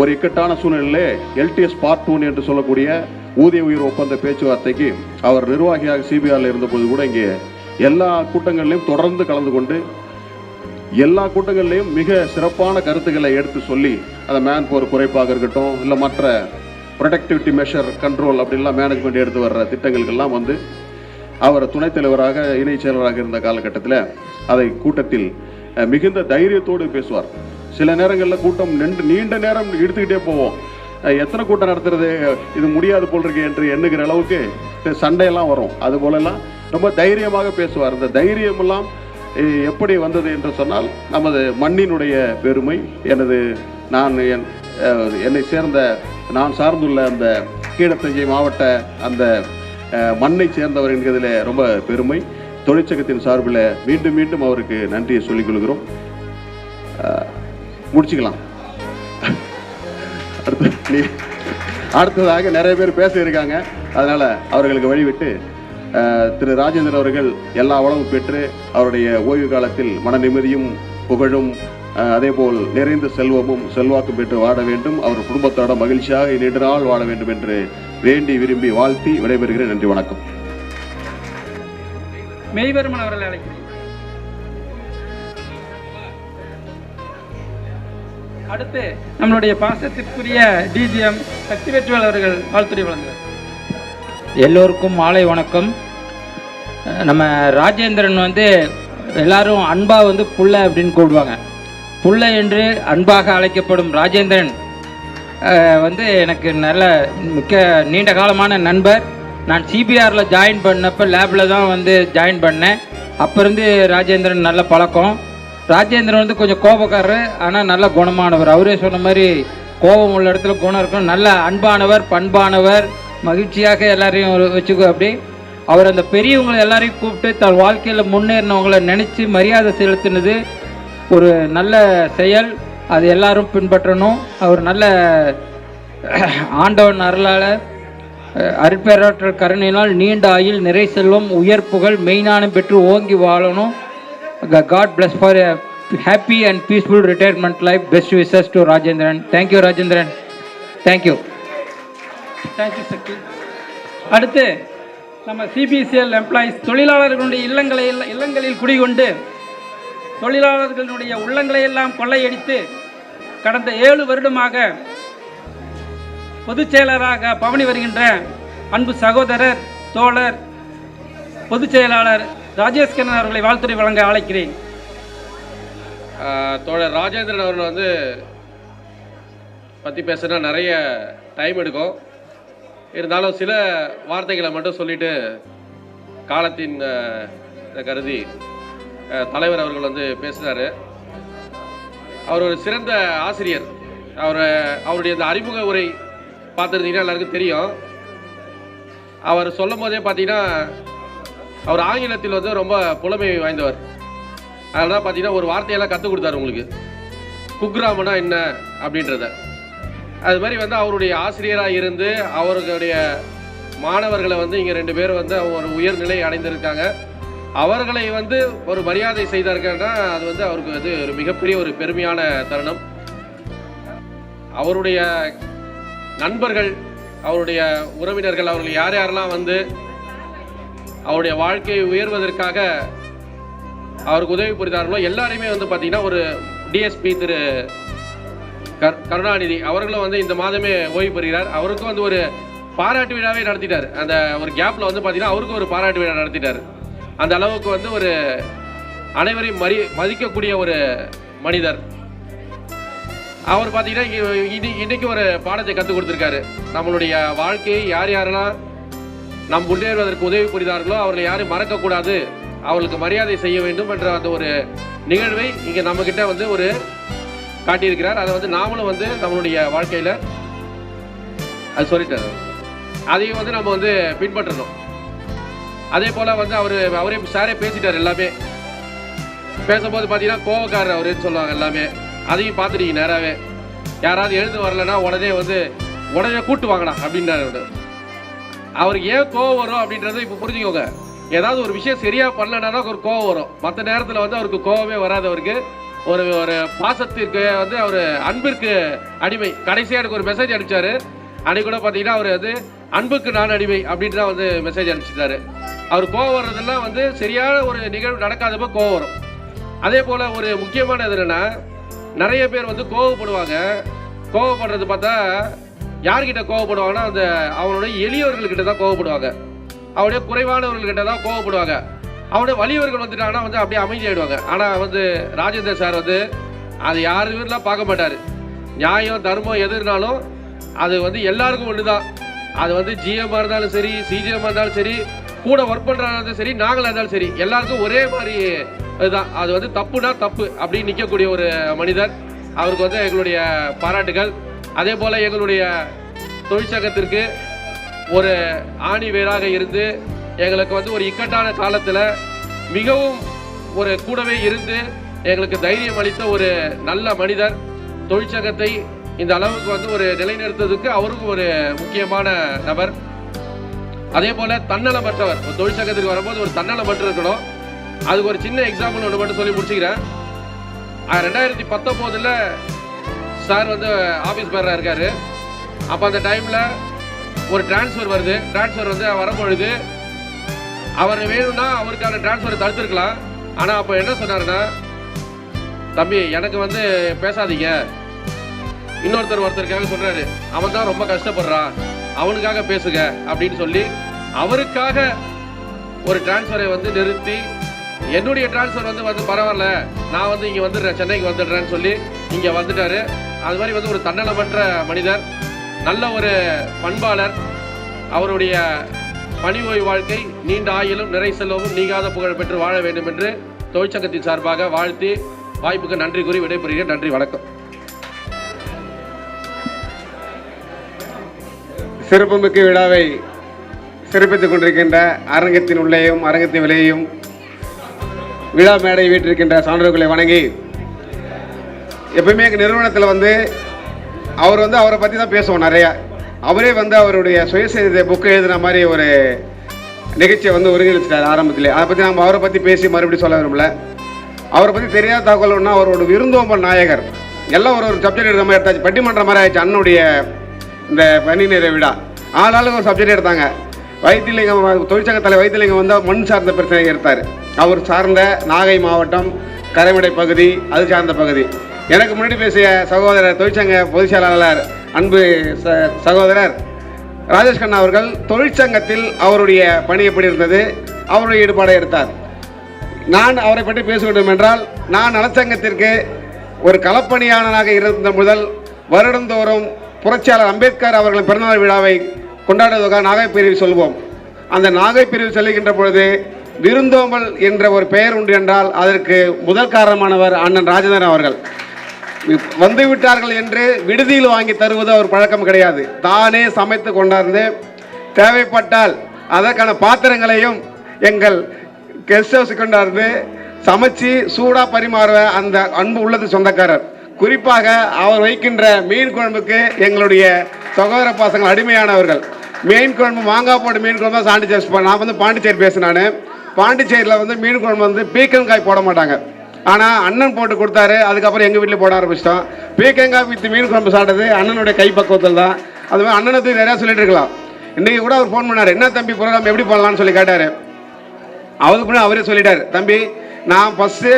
Speaker 5: ஒரு இக்கட்டான சூழ்நிலையிலே LTS Part 1 என்று சொல்லக்கூடிய ஊதிய உயர்வு ஒப்பந்த பேச்சுவார்த்தைக்கு அவர் நிர்வாகியாக CBRல இருந்தபோது கூட இங்கே எல்லா கூட்டங்களிலும் தொடர்ந்து கலந்து கொண்டு எல்லா கூட்டங்களிலையும் மிக சிறப்பான கருத்துக்களை எடுத்து சொல்லி, அதை மேன் பவர் குறைப்பாக இருக்கட்டும், இல்லை மற்ற ப்ரொடக்டிவிட்டி மெஷர் கண்ட்ரோல் அப்படின்லாம் மேனேஜ்மெண்ட் எடுத்து வர்ற திட்டங்களுக்கெல்லாம் அவர் துணைத் தலைவராக இணை செயலராக இருந்த காலகட்டத்தில் அதை கூட்டத்தில் மிகுந்த தைரியத்தோடு பேசுவார். சில நேரங்களில் கூட்டம் நீண்ட நேரம் எடுத்துக்கிட்டே போவோம். எத்தனை கூட்டம் நடத்துறது, இது முடியாது போல் இருக்கு என்று எண்ணுகிற அளவுக்கு சண்டையெல்லாம் வரும். அது போலெல்லாம் ரொம்ப தைரியமாக பேசுவார். இந்த தைரியமெல்லாம் எப்படி வந்தது என்று சொன்னால், நமது மண்ணினுடைய பெருமை, என்னை சேர்ந்த நான் சார்ந்துள்ள அந்த கீழத்தஞ்சை மாவட்ட அந்த மண்ணை சேர்ந்தவர் என்கிறதில் ரொம்ப பெருமை. தொழிற்சங்கத்தின் சார்பில் மீண்டும் மீண்டும் அவருக்கு நன்றியை சொல்லிக் கொள்கிறோம். முடிச்சுக்கலாம். அடுத்ததாக நிறைய பேர் பேச இருக்காங்க, அதனால் அவர்களுக்கு வழிவிட்டு திரு ராஜேந்திரன் அவர்கள் எல்லா வளமும் பெற்று அவருடைய ஓய்வு காலத்தில் மன நிம்மதியும் புகழும் அதேபோல் நிறைந்த செல்வமும் செல்வாக்கும் பெற்று வாழ வேண்டும், அவர் குடும்பத்தோட மகிழ்ச்சியாக நீண்ட நாள் வாழ வேண்டும் என்று வேண்டி விரும்பி வாழ்த்தி விடைபெறுகிறேன். நன்றி, வணக்கம்.
Speaker 4: மெய்வருமன் அவர்களை அழைக்கிறேன். அடுத்து நம்மளுடைய பாசத்திற்குரிய DGM சக்திவேல் அவர்கள் வாழ்த்துறை வழங்குகிறார்.
Speaker 6: எல்லோருக்கும் மாலை வணக்கம். நம்ம ராஜேந்திரன் எல்லாரும் அன்பாக புள்ள அப்படின்னு கூப்பிடுவாங்க. புள்ள என்று அன்பாக அழைக்கப்படும் ராஜேந்திரன் எனக்கு நல்ல மிக்க நீண்ட காலமான நண்பர். நான் CBRல ஜாயின் பண்ணப்போ லேபில் தான் ஜாயின் பண்ணேன். அப்போ இருந்து ராஜேந்திரன் நல்ல பழக்கம். ராஜேந்திரன் கொஞ்சம் கோபக்காரர், ஆனால் நல்ல குணமானவர். அவரே சொன்ன மாதிரி கோபம் உள்ள இடத்துல குணம் இருக்கும். நல்ல அன்பானவர், பண்பானவர், மகிழ்ச்சியாக எல்லாரையும் வச்சுக்கோ. அப்படி அவர் அந்த பெரியவங்களை எல்லாரையும் கூப்பிட்டு தன் வாழ்க்கையில் முன்னேறினவங்களை நினச்சி மரியாதை செலுத்தினது ஒரு நல்ல செயல். அது எல்லாரும் பின்பற்றணும். அவர் நல்ல ஆண்டவன் அருளால் அருட்பேராற்றல் கருணையினால் நீண்ட ஆயுள், நிறை செல்வம், உயர் புகழ், மெய்ஞானம் பெற்று ஓங்கி வாழணும். God bless for a happy and peaceful retirement life. Best wishes to Rajendran. Thank you, Rajendran. Thank you.
Speaker 4: Thank you Sakthi. அடுத்து நம்ம CBCL எம்ப்ளாயிஸ் தொழிலாளர்களுடைய இல்லங்களில் குடிகொண்டு தொழிலாளர்களுடைய உள்ளங்களை எல்லாம் கொள்ளையடித்து கடந்த 7 வருடமாக பொதுச் செயலராக பவனி வருகின்ற அன்பு சகோதரர், தோழர், பொதுச் செயலாளர் ராஜேஷ்கரன் அவர்களை வாழ்த்துறை வழங்க அழைக்கிறேன்.
Speaker 7: தோழர் ராஜேந்திரன் அவர்கள் பற்றி பேசுனா நிறைய டைம் எடுக்கும். இருந்தாலும் சில வார்த்தைகளை மட்டும் சொல்லிட்டு காலத்தின் கருதி தலைவர் அவர்கள் பேசினார். அவர் ஒரு சிறந்த ஆசிரியர். அவருடைய அந்த அறிமுக உரை பார்த்துருந்தீங்கன்னா எல்லாருக்கும் தெரியும். அவர் சொல்லும் போதே பார்த்தீங்கன்னா அவர் ஆங்கிலத்தில் ரொம்ப புலமை வாய்ந்தவர். அதனால பார்த்தீங்கன்னா ஒரு வார்த்தையெல்லாம் கற்றுக் கொடுத்தாரு உங்களுக்கு, குக்ராமனா என்ன அப்படின்றத. அது மாதிரி அவருடைய ஆசிரியராக இருந்து அவர்களுடைய மாணவர்களை இங்கே 2 பேர் ஒரு உயர்நிலை அடைந்திருக்காங்க. அவர்களை ஒரு மரியாதை செய்தார்கள்னா அது அவருக்கு ஒரு மிகப்பெரிய ஒரு பெருமையான தருணம். அவருடைய நண்பர்கள் அவருடைய உறவினர்கள், அவர்கள் யார் யாரெல்லாம் வந்து அவருடைய வாழ்க்கையை உயர்வதற்காக அவருக்கு உதவி புரிந்தார்களோ எல்லாரையுமே வந்து பார்த்தீங்கன்னா ஒரு டிஎஸ்பி திரு கருணாநிதி அவர்களும் வந்து இந்த மாதமே ஓய்வு பெறுகிறார். அவருக்கும் வந்து ஒரு பாராட்டு விழாவே நடத்திட்டார். அந்த ஒரு கேப்பில் வந்து பார்த்தீங்கன்னா அவருக்கும் ஒரு பாராட்டு விழா நடத்திட்டார். அந்த அளவுக்கு வந்து ஒரு அனைவரையும் மதிக்கக்கூடிய ஒரு மனிதர். அவர் பார்த்தீங்கன்னா இன்னைக்கு ஒரு பாடத்தை கற்றுக் கொடுத்துருக்காரு. நம்மளுடைய வாழ்க்கையை யார் யாரெல்லாம் நம் முன்னேறுவதற்கு உதவி புரிந்தார்களோ அவர்களை யாரும் மறக்கக்கூடாது, அவர்களுக்கு மரியாதை செய்ய வேண்டும் என்ற அந்த ஒரு நிகழ்வை இங்கே நம்மக்கிட்ட வந்து ஒரு காட்டியிருக்கிறார். அதை வந்து நாமளும் வந்து நம்மளுடைய வாழ்க்கையில் அது சொல்லிட்டார். அதையும் வந்து நம்ம வந்து பின்பற்றணும். அதே போல் வந்து அவரே சாரே பேசிட்டார். எல்லாமே பேசும்போது பார்த்தீங்கன்னா கோவக்காரர் அவருன்னு சொல்லுவாங்க எல்லாமே. அதையும் பார்த்துட்டீங்க நேராகவே. யாராவது எழுந்து வரலைன்னா உடனே கூட்டு வாங்கலாம் அப்படின்றாரு. அவருக்கு ஏன் கோவம் வரும் அப்படின்றத இப்போ புரிஞ்சுக்கோங்க. ஏதாவது ஒரு விஷயம் சரியாக பண்ணலன்னா ஒரு கோவம் வரும். மற்ற நேரத்தில் வந்து அவருக்கு கோவமே வராது. அவருக்கு ஒரு பாசத்திற்கு வந்து அவர் அன்பிற்கு அடிமை. கடைசியாக எனக்கு ஒரு மெசேஜ் அனுப்பிச்சாரு. அன்னைக்கு கூட பார்த்தீங்கன்னா அவர் வந்து அன்புக்கு நான் அடிமை அப்படின்னு தான் வந்து மெசேஜ் அனுப்பிச்சிட்டாரு. அவர் கோவம் வர்றதெல்லாம் வந்து சரியான ஒரு நிகழ்வு நடக்காதப்போ கோவம் வரும். அதே போல் ஒரு முக்கியமானது என்னென்னா, நிறைய பேர் வந்து கோவப்படுவாங்க. கோவப்படுறது பார்த்தா யார்கிட்ட கோவப்படுவாங்கன்னா அந்த அவனுடைய எளியவர்கள்கிட்ட தான் கோவப்படுவாங்க. அவனுடைய குறைவானவர்கள்கிட்ட தான் கோவப்படுவாங்க. அவனுடைய வலியவர்கள் வந்துட்டாங்கன்னா வந்து அப்படியே அமைதியாயிடுவாங்க. ஆனால் வந்து ராஜேந்திர சார் வந்து அது யாருலாம் பார்க்க மாட்டார். நியாயம் தர்மம் எது இருந்தாலும் அது வந்து எல்லாருக்கும் ஒன்று தான். அது வந்து ஜிஎம்மாக இருந்தாலும் சரி, சிஜிஎம்மாக இருந்தாலும் சரி, கூட ஒர்க் பண்ணுறாலும் சரி, நாங்களாக இருந்தாலும் சரி, எல்லாருக்கும் ஒரே மாதிரி இதுதான். அது வந்து தப்புனா தப்பு அப்படின்னு நிற்கக்கூடிய ஒரு மனிதர். அவருக்கு வந்து எங்களுடைய பாராட்டுகள். அதே போல் எங்களுடைய தொழிற்சங்கத்திற்கு ஒரு ஆணி வேராக இருந்து எங்களுக்கு வந்து ஒரு இக்கட்டான காலத்தில் மிகவும் ஒரு கூடவே இருந்து எங்களுக்கு தைரியம் அளித்த ஒரு நல்ல மனிதர். தொழிற்சங்கத்தை இந்த அளவுக்கு வந்து ஒரு நிலைநிறுத்ததுக்கு அவருக்கும் ஒரு முக்கியமான நபர். அதே போல் தன்னலமற்றவர். ஒரு தொழிற்சங்கத்துக்கு வரும்போது ஒரு தன்னலமற்று இருக்கணும். அதுக்கு ஒரு சின்ன எக்ஸாம்பிள் ஒன்று மட்டும் சொல்லி முடிச்சுக்கிறேன். 2019 சார் வந்து ஆஃபீஸ் பேராக இருக்கார். அப்போ அந்த டைமில் ஒரு டிரான்ஸ்ஃபர் வருது. டிரான்ஸ்ஃபர் வந்து வரும்பொழுது அவர் வேணும்னா அவருக்கான டிரான்ஸ்ஃபரை தடுத்துருக்கலாம். ஆனால் அப்போ என்ன சொன்னாருன்னா, தம்பி எனக்கு வந்து பேசாதீங்க, ஒருத்தருக்காக சொல்கிறாரு, அவன் தான் ரொம்ப கஷ்டப்படுறான், அவனுக்காக பேசுங்க அப்படின்னு சொல்லி அவருக்காக ஒரு டிரான்ஸ்ஃபரை வந்து நிறுத்தி, என்னுடைய டிரான்ஸ்ஃபர் வந்து பரவாயில்ல, நான் வந்து இங்கே வந்துடுறேன், சென்னைக்கு வந்துடுறேன்னு சொல்லி இங்கே வந்துட்டார். அது மாதிரி வந்து ஒரு தன்னலமற்ற மனிதர், நல்ல ஒரு பண்பாளர். அவருடைய பணி ஓய்வு வாழ்க்கை நீண்ட ஆயிலும் நிறை செல்வமும் நீங்காத புகழ் பெற்று வாழ வேண்டும் என்று தொழிற்சங்கத்தின் சார்பாக வாழ்த்தி வாய்ப்புக்கு நன்றி கூறி விடைபெறுகிறேன். நன்றி, வணக்கம்.
Speaker 8: சிறப்புமிக்க விழாவை சிறப்பித்துக் கொண்டிருக்கின்ற அரங்கத்தின் உள்ளேயும் அரங்கத்தின் வெளியேயும் விழா மேடை வீட்டிருக்கின்ற சான்றோர்களை வணங்கி, எப்பயுமே எங்கள் நிறுவனத்தில் வந்து அவரை பற்றி தான் பேசுவோம் நிறையா. அவரே வந்து அவருடைய சுயசரிதை புக்கு எழுதுன மாதிரி ஒரு நிகழ்ச்சியை வந்து ஒருங்கிணைச்சிட்டார் ஆரம்பத்திலே. அதை பற்றி நம்ம அவரை பற்றி பேசி மறுபடியும் சொல்ல விரும்பல. அவரை பற்றி தெரியாத தகவல்னா அவரோட விருந்தோம்பல் நாயகர். எல்லாம் ஒரு சப்ஜெக்ட் எடுத்த மாதிரி எடுத்தாச்சு. பட்டிமன்ற மாதிரி ஆயிடுச்சு. அண்ணனுடைய இந்த பணி நிறைய விழா ஆளாளுக்கு ஒரு சப்ஜெக்ட் எடுத்தாங்க. வைத்தியலிங்கம் தொழிற்சங்கத்தில் வைத்தியலிங்கம் வந்து மண் சார்ந்த பிரச்சனை எடுத்தார். அவர் சார்ந்த நாகை மாவட்டம் கரைமடை பகுதி, அது சார்ந்த பகுதி. எனக்கு முன்னாடி பேசிய சகோதரர் தொழிற்சங்க பொதுச் செயலாளர் அன்பு சகோதரர் ராஜேஷ் கண்ணா அவர்கள் தொழிற்சங்கத்தில் அவருடைய பணி எப்படி இருந்தது, அவருடைய ஈடுபாடை எடுத்தார். நான் அவரை பற்றி பேச வேண்டும் என்றால், நான் நலச்சங்கத்திற்கு ஒரு களப்பணியாளனாக இருந்த முதல் வருடந்தோறும் புரட்சியாளர் அம்பேத்கர் அவர்களின் பிறந்தநாள் விழாவை கொண்டாடுவதற்காக நாகை பிரிவு சொல்வோம். அந்த நாகை பிரிவு செல்கின்ற பொழுது விருந்தோம்பல் என்ற ஒரு பெயர் உண்டு என்றால் அதற்கு முதல் காரணமானவர் அண்ணன் ராஜேந்திரன் அவர்கள். வந்துவிட்டார்கள் என்று விடுதியில் வாங்கி தருவது அவர் பழக்கம் கிடையாது. தானே சமைத்து கொண்டாந்து தேவைப்பட்டால் அதற்கான பாத்திரங்களையும் எங்கள் கெஸ்ட் ஹவுஸ் கொண்டாந்து சமைச்சு சூடாக பரிமாறுவ அந்த அன்பு உள்ளது சொந்தக்காரர். குறிப்பாக அவர் வைக்கின்ற மீன் குழம்புக்கு எங்களுடைய சகோதர பாசங்கள் அடிமையானவர்கள். மீன் குழம்பு மாங்காய் போட்டு மீன் குழம்பு தான் சாண்டிச்சேரி. நான் வந்து பாண்டிச்சேரி பேசினானு. பாண்டிச்சேரியில் வந்து மீன் குழம்பு வந்து பீக்கங்காய் போட மாட்டாங்க. ஆனால் அண்ணன் போட்டு கொடுத்தாரு. அதுக்கப்புறம் எங்கள் வீட்டில் போட ஆரம்பிச்சிட்டோம். பீக்கங்காய் வித்து மீன் குழம்பு சாப்பிட்டது அண்ணனுடைய கைப்பக்குவத்தில் தான். அது மாதிரி அண்ணனத்துக்கு நிறையா சொல்லிட்டு இருக்கலாம். இன்றைக்கி கூட அவர் ஃபோன் பண்ணார், என்ன தம்பி ப்ரோக்ராம் எப்படி பண்ணலான்னு சொல்லி கேட்டார். அதுக்கு முன்னாடி அவரே சொல்லிட்டார், தம்பி நான் ஃபஸ்ட்டு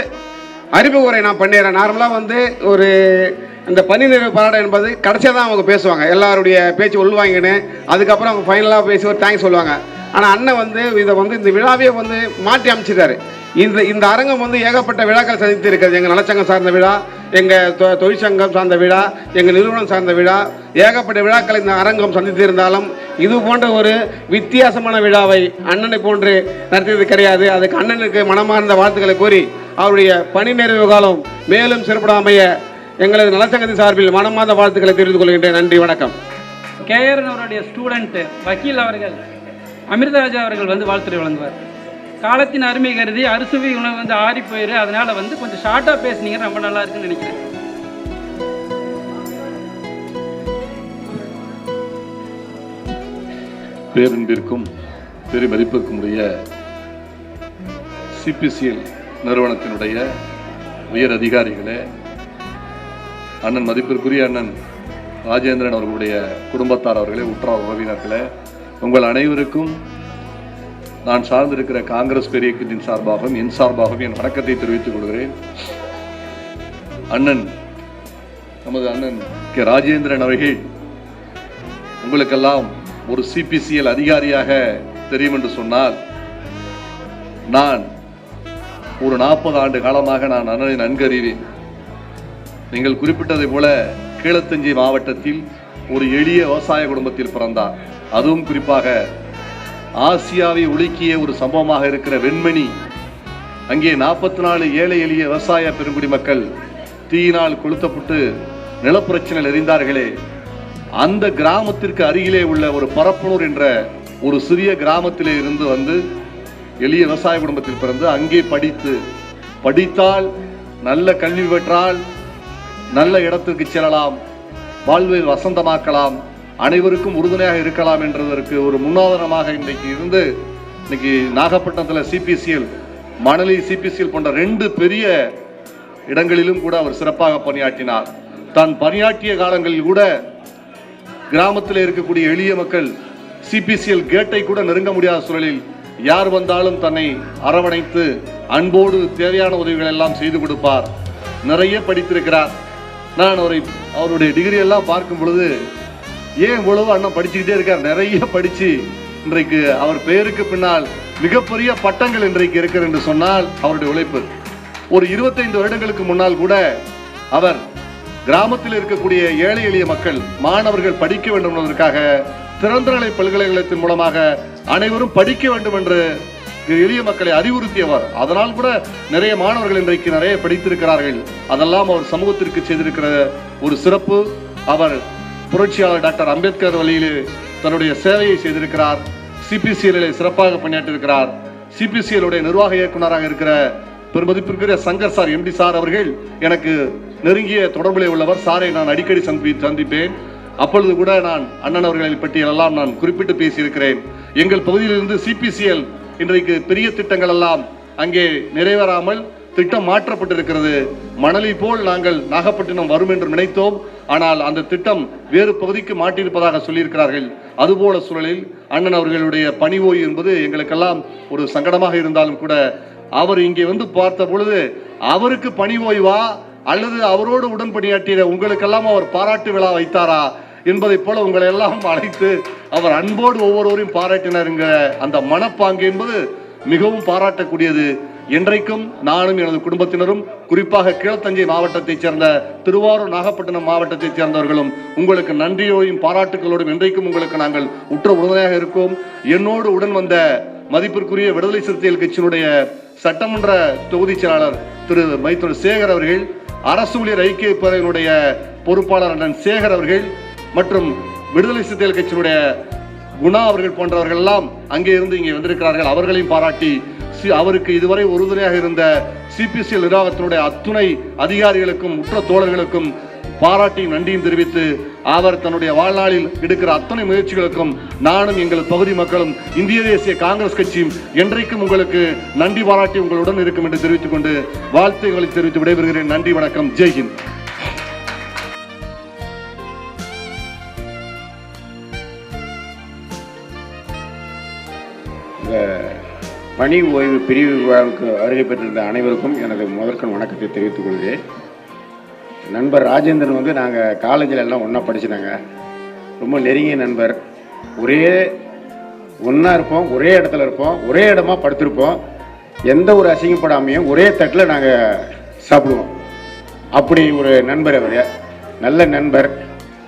Speaker 8: அறிமுக உரை நான் பண்ணிடுறேன். நார்மலாக வந்து ஒரு இந்த பணி நிறைவு பாராட்டு என்பது கடைசியாக தான் அவங்க பேசுவாங்க, எல்லாருடைய பேச்சு உள்வாங்கின்னு அதுக்கப்புறம் அவங்க ஃபைனலாக பேசி ஒரு தேங்க்ஸ் சொல்லுவாங்க. ஆனால் அண்ணன் வந்து இதை வந்து இந்த விழாவே வந்து மாற்றி அமைச்சிட்டாரு. இந்த அரங்கம் வந்து ஏகப்பட்ட விழாக்கள் சந்தித்து இருக்கிறது. எங்கள் நலச்சங்கம் சார்ந்த விழா, எங்கள் தொழிற்சங்கம் சார்ந்த விழா, எங்கள் நிறுவனம் சார்ந்த விழா, ஏகப்பட்ட விழாக்கள் இந்த அரங்கம் சந்தித்து இருந்தாலும் இது போன்ற ஒரு வித்தியாசமான விழாவை அண்ணனை போன்று நடத்தியது கிடையாது. அதுக்கு அண்ணனுக்கு மனமார்ந்த வாழ்த்துக்களை கூறி அவருடைய பணி நிறைவு காலம் மேலும் சிறப்புட அமைய எங்களது நலச்சங்கத்தின் சார்பில் மனமார்ந்த வாழ்த்துக்களை தெரிவித்துக் கொள்கின்றேன். நன்றி, வணக்கம்.
Speaker 4: கேஆர்என் அவருடைய ஸ்டூடெண்ட் வக்கீல் அவர்கள் அமிர்தராஜா அவர்கள் வந்து வாழ்த்துறை வழங்குவார். காலத்தின் அருமை கருதி அறுசுவை உணவு வந்து ஆறி போயிரு, அதனால வந்து கொஞ்சம் ஷார்ட்டாக பேசுனீங்க, ரொம்ப நல்லா இருக்குன்னு நினைக்கிறேன்.
Speaker 9: பேரன்பிற்கும் பெருமதிப்பிற்கும் உடைய சிபிசிஎல் நிறுவனத்தினுடைய உயர் அதிகாரிகளே, அண்ணன் மதிப்பிற்குரிய அண்ணன் ராஜேந்திரன் அவர்களுடைய குடும்பத்தார் அவர்களே, உற்றார் உறவினர்களே, உங்கள் அனைவருக்கும் நான் சார்ந்திருக்கிற காங்கிரஸ் பேரியக்கத்தின் சார்பாகவும் என் சார்பாகவும் என் வணக்கத்தை தெரிவித்துக் கொள்கிறேன். நமது அண்ணன் கே ராஜேந்திரன் அவர்கள் உங்களுக்கெல்லாம் ஒரு சிபிசிஎல் அதிகாரியாக தெரியும் என்று சொன்னால், நான் ஒரு 40 ஆண்டு காலமாக நான் அண்ணனை நன்கு அறிவேன். நீங்கள் குறிப்பிட்டதை போல கீழத்தஞ்சை மாவட்டத்தில் ஒரு எளிய விவசாய குடும்பத்தில் பிறந்தார். அதுவும் குறிப்பாக ஆசியாவை உலுக்கிய ஒரு சம்பவமாக இருக்கிற வெண்மணி, அங்கே 44 ஏழை எளிய விவசாய பெருங்குடி மக்கள் தீயினால் கொளுத்தப்பட்டு நிலப்பிரச்சனையில் எரிந்தார்களே, அந்த கிராமத்திற்கு அருகிலே உள்ள ஒரு பரப்பனூர் என்ற ஒரு சிறிய கிராமத்திலே இருந்து வந்து எளிய விவசாய குடும்பத்தில் பிறந்து அங்கே படித்தால் நல்ல கல்வி பெற்றால் நல்ல இடத்திற்கு செல்லலாம், வாழ்வை வசந்தமாக்கலாம், அனைவருக்கும் உறுதுணையாக இருக்கலாம் என்றதற்கு ஒரு முன்னுதாரணமாக இன்னைக்கு நாகப்பட்டினத்தில் சிபிசிஎல், மணலி சிபிசிஎல் போன்ற 2 பெரிய இடங்களிலும் கூட அவர் சிறப்பாக பணியாற்றினார். தான் பணியாற்றிய காலங்களில் கூட கிராமத்தில் இருக்கக்கூடிய எளிய மக்கள் சிபிசிஎல் கேட்டை கூட நெருங்க முடியாத சூழலில் யார் வந்தாலும் தன்னை அரவணைத்து அன்போடு தேவையான உதவிகள் எல்லாம் செய்து கொடுப்பார். நிறைய படித்திருக்கிறார். நான் அவருடைய டிகிரி எல்லாம் பார்க்கும் பொழுது ஏன் இவ்வளவு அண்ணன் படிச்சுக்கிட்டே இருக்கார், நிறைய படிச்சு இன்றைக்கு அவர் பெயருக்கு பின்னால் மிகப்பெரிய பட்டங்கள் இன்றைக்கு இருக்கிறது என்று சொன்னால் அவருடைய உழைப்பு. ஒரு 25 வருடங்களுக்கு முன்னால் கூட அவர் கிராமத்தில் இருக்கக்கூடிய ஏழை எளிய மக்கள் மாணவர்கள் படிக்க வேண்டும் என்பதற்காக திறந்தநிலை பல்கலைக்கழகத்தின் மூலமாக அனைவரும் படிக்க வேண்டும் என்று எளிய மக்களை அறிவுறுத்தியவர். அதனால் கூட நிறைய மாணவர்கள் இன்றைக்கு நிறைய படித்திருக்கிறார்கள். அதெல்லாம் அவர் சமூகத்திற்கு செய்திருக்கிற ஒரு சிறப்பு. அவர் புரட்சியாளர் டாக்டர் அம்பேத்கர் வழியிலே தன்னுடைய சேவையை செய்திருக்கிறார். சிபிசிஎல்லை சிறப்பாக பணியாற்றியிருக்கிறார். சிபிசிஎல்லுடைய நிர்வாக இயக்குநராக இருக்கிற பெருமதிப்பிற்குரிய சங்கர் சார், எம்டி சார் அவர்கள் எனக்கு நெருங்கிய தொடர்பிலே உள்ளவர். சாரை நான் அடிக்கடி சந்திப்பேன். அப்பொழுது கூட நான் அண்ணன் அவர்களை பற்றியெல்லாம் நான் குறிப்பிட்டு பேசியிருக்கிறேன். எங்கள் பகுதியிலிருந்து சிபிசிஎல் இன்றைக்கு பெரிய திட்டங்கள் எல்லாம் அங்கே நிறைவேறாமல் திட்டம் மாற்றப்பட்டிருக்கிறது. மணலி போல் நாங்கள் நாகப்பட்டினம் வரும் என்று நினைத்தோம், ஆனால் அந்த திட்டம் வேறு பகுதிக்கு மாற்றியிருப்பதாக சொல்லியிருக்கிறார்கள். அதுபோல சூழலில் அண்ணன் அவர்களுடைய பணி ஓய்வு என்பது எங்களுக்கெல்லாம் ஒரு சங்கடமாக இருந்தாலும் கூட அவர் இங்கே வந்து பார்த்த பொழுது அவருக்கு பணி ஓய்வா அல்லது அவரோடு உடன் பணியாற்றிய உங்களுக்கெல்லாம் அவர் பாராட்டு விழா வைத்தாரா என்பதை போல உங்களை எல்லாம் அழைத்து அவர் அன்போடு ஒவ்வொருவரையும் பாராட்டினார் என்கிற அந்த மனப்பாங்கு என்பது மிகவும் பாராட்டக்கூடியது. என்றைக்கும் நானும் எனது குடும்பத்தினரும் குறிப்பாக கீழத்தஞ்சை மாவட்டத்தைச் சேர்ந்த திருவாரூர் நாகப்பட்டினம் மாவட்டத்தைச் சேர்ந்தவர்களும் உங்களுக்கு நன்றியோடும் பாராட்டுகளோடும் என்றைக்கும் உங்களுக்கு நாங்கள் உற்ற உறுதுணையாக இருக்கோம். என்னோடு உடன் வந்த மதிப்பிற்குரிய விடுதலை சிறுத்தைகள் கட்சியினுடைய சட்டமன்ற தொகுதி செயலாளர் திரு மைத்திரி சேகர் அவர்கள், அரசு ஊழியர் ஐக்கிய பேரவையினுடைய பொறுப்பாளர் அண்ணன் சேகர் அவர்கள் மற்றும் விடுதலை சிறுத்தைகள் கட்சியினுடைய குணா அவர்கள் போன்றவர்கள் எல்லாம் அங்கே இருந்து இங்கே வந்திருக்கிறார்கள். அவர்களையும் பாராட்டி அவருக்கு இதுவரை உறுதுணையாக இருந்த சிபிசிஎல் நிர்வாகத்தினுடைய அத்துணை அதிகாரிகளுக்கும் உற்ற தோழர்களுக்கும் பாராட்டியும் நன்றியும் தெரிவித்து அவர் தன்னுடைய வாழ்நாளில் எடுக்கிற அத்தனை முயற்சிகளுக்கும் நானும் எங்கள் பகுதி மக்களும் இந்திய தேசிய காங்கிரஸ் கட்சியும் என்றைக்கும் உங்களுக்கு நன்றி பாராட்டி உங்களுடன் இருக்கும் என்று தெரிவித்துக் கொண்டு வாழ்த்துக்களை தெரிவித்து விடைபெறுகிறேன். நன்றி, வணக்கம், ஜெய்ஹிந்த்.
Speaker 8: பணி ஓய்வு பிரிவு விழாவுக்கு வருகை பெற்றிருந்த அனைவருக்கும் எனது முதற்கண் வணக்கத்தை தெரிவித்துக் கொள்கிறேன். நண்பர் ராஜேந்திரன் வந்து நாங்கள் காலேஜில் எல்லாம் ஒன்றா படிச்சிட்டாங்க. ரொம்ப நெருங்கிய நண்பர். ஒன்றா இருப்போம், ஒரே இடத்துல இருப்போம், ஒரே இடமா படுத்திருப்போம். எந்த ஒரு அசிங்கப்படாமையும் ஒரே தட்டில் நாங்கள் சாப்பிடுவோம். அப்படி ஒரு நண்பர் அவர், நல்ல நண்பர்.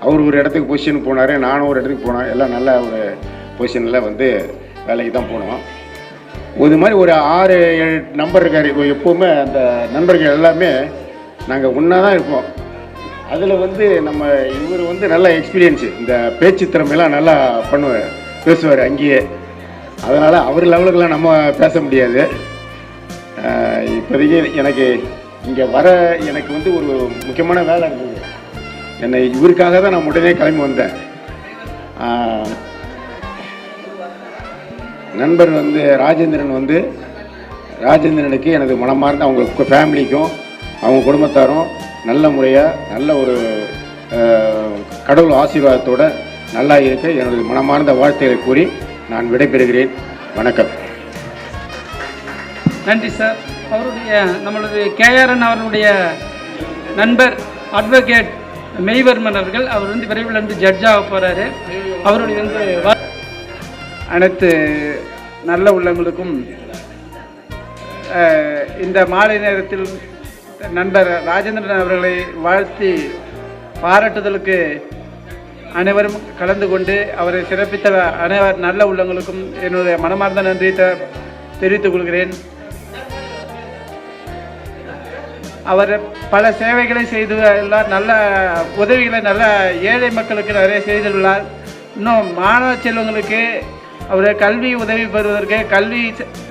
Speaker 8: அவர் ஒரு இடத்துக்கு பொசிஷன் போனார், நானும் ஒரு இடத்துக்கு போனோம். எல்லாம் நல்ல ஒரு பொசிஷனில் வந்து வேலைக்கு தான் போனோம். இது மாதிரி ஒரு 6-7 நம்பர் இருக்கார். எப்போவுமே அந்த நண்பர்கள் எல்லாமே நாங்கள் ஒன்றா தான் இருப்போம். அதில் வந்து நம்ம இவர் வந்து நல்ல எக்ஸ்பீரியன்ஸு, இந்த பேச்சு திறமையெல்லாம் நல்லா பேசுவார் அங்கேயே. அதனால் அவர் லெவலுக்கெல்லாம் நம்ம பேச முடியாது. இப்போதைக்கு எனக்கு இங்கே எனக்கு வந்து ஒரு முக்கியமான வேலை இருந்தது. என்னை இவருக்காக தான் நான் உடனே கிளம்பி வந்தேன். நண்பர் வந்து ராஜேந்திரனுக்கு எனது மனமார்ந்த அவங்க ஃபேமிலிக்கும் அவங்க குடும்பத்தாரும் நல்ல முறையாக நல்ல ஒரு கடவுள் ஆசீர்வாதத்தோடு நல்லா இருக்க எனது மனமார்ந்த வாழ்த்துக்களை கூறி நான் விடைபெறுகிறேன். வணக்கம்.
Speaker 4: நன்றி சார். நம்மளது கேஆர்என் அவர்களுடைய நண்பர் அட்வொகேட் மெய்வர்மன் அவர்கள், அவர் வந்து விரைவில் வந்து ஜட்ஜாக போகிறாரு. அவருடைய வந்து
Speaker 10: அனைத்து நல்ல உள்ளங்களுக்கும் இந்த மாலை நேரத்தில் நண்பர் ராஜேந்திரன் அவர்களை வாழ்த்தி பாராட்டுதலுக்கு அனைவரும் கலந்து கொண்டு அவரை சிறப்பித்த அனைவர் நல்ல உள்ளங்களுக்கும் என்னுடைய மனமார்ந்த நன்றியை தெரிவித்துக் கொள்கிறேன். அவர் பல சேவைகளை செய்துள்ளார், நல்ல உதவிகளை நல்ல ஏழை மக்களுக்கு நிறைய செய்துள்ளார். இன்னும் மாணவ செல்வங்களுக்கு அவர் கல்வி உதவி பெறுவதற்கு, கல்வி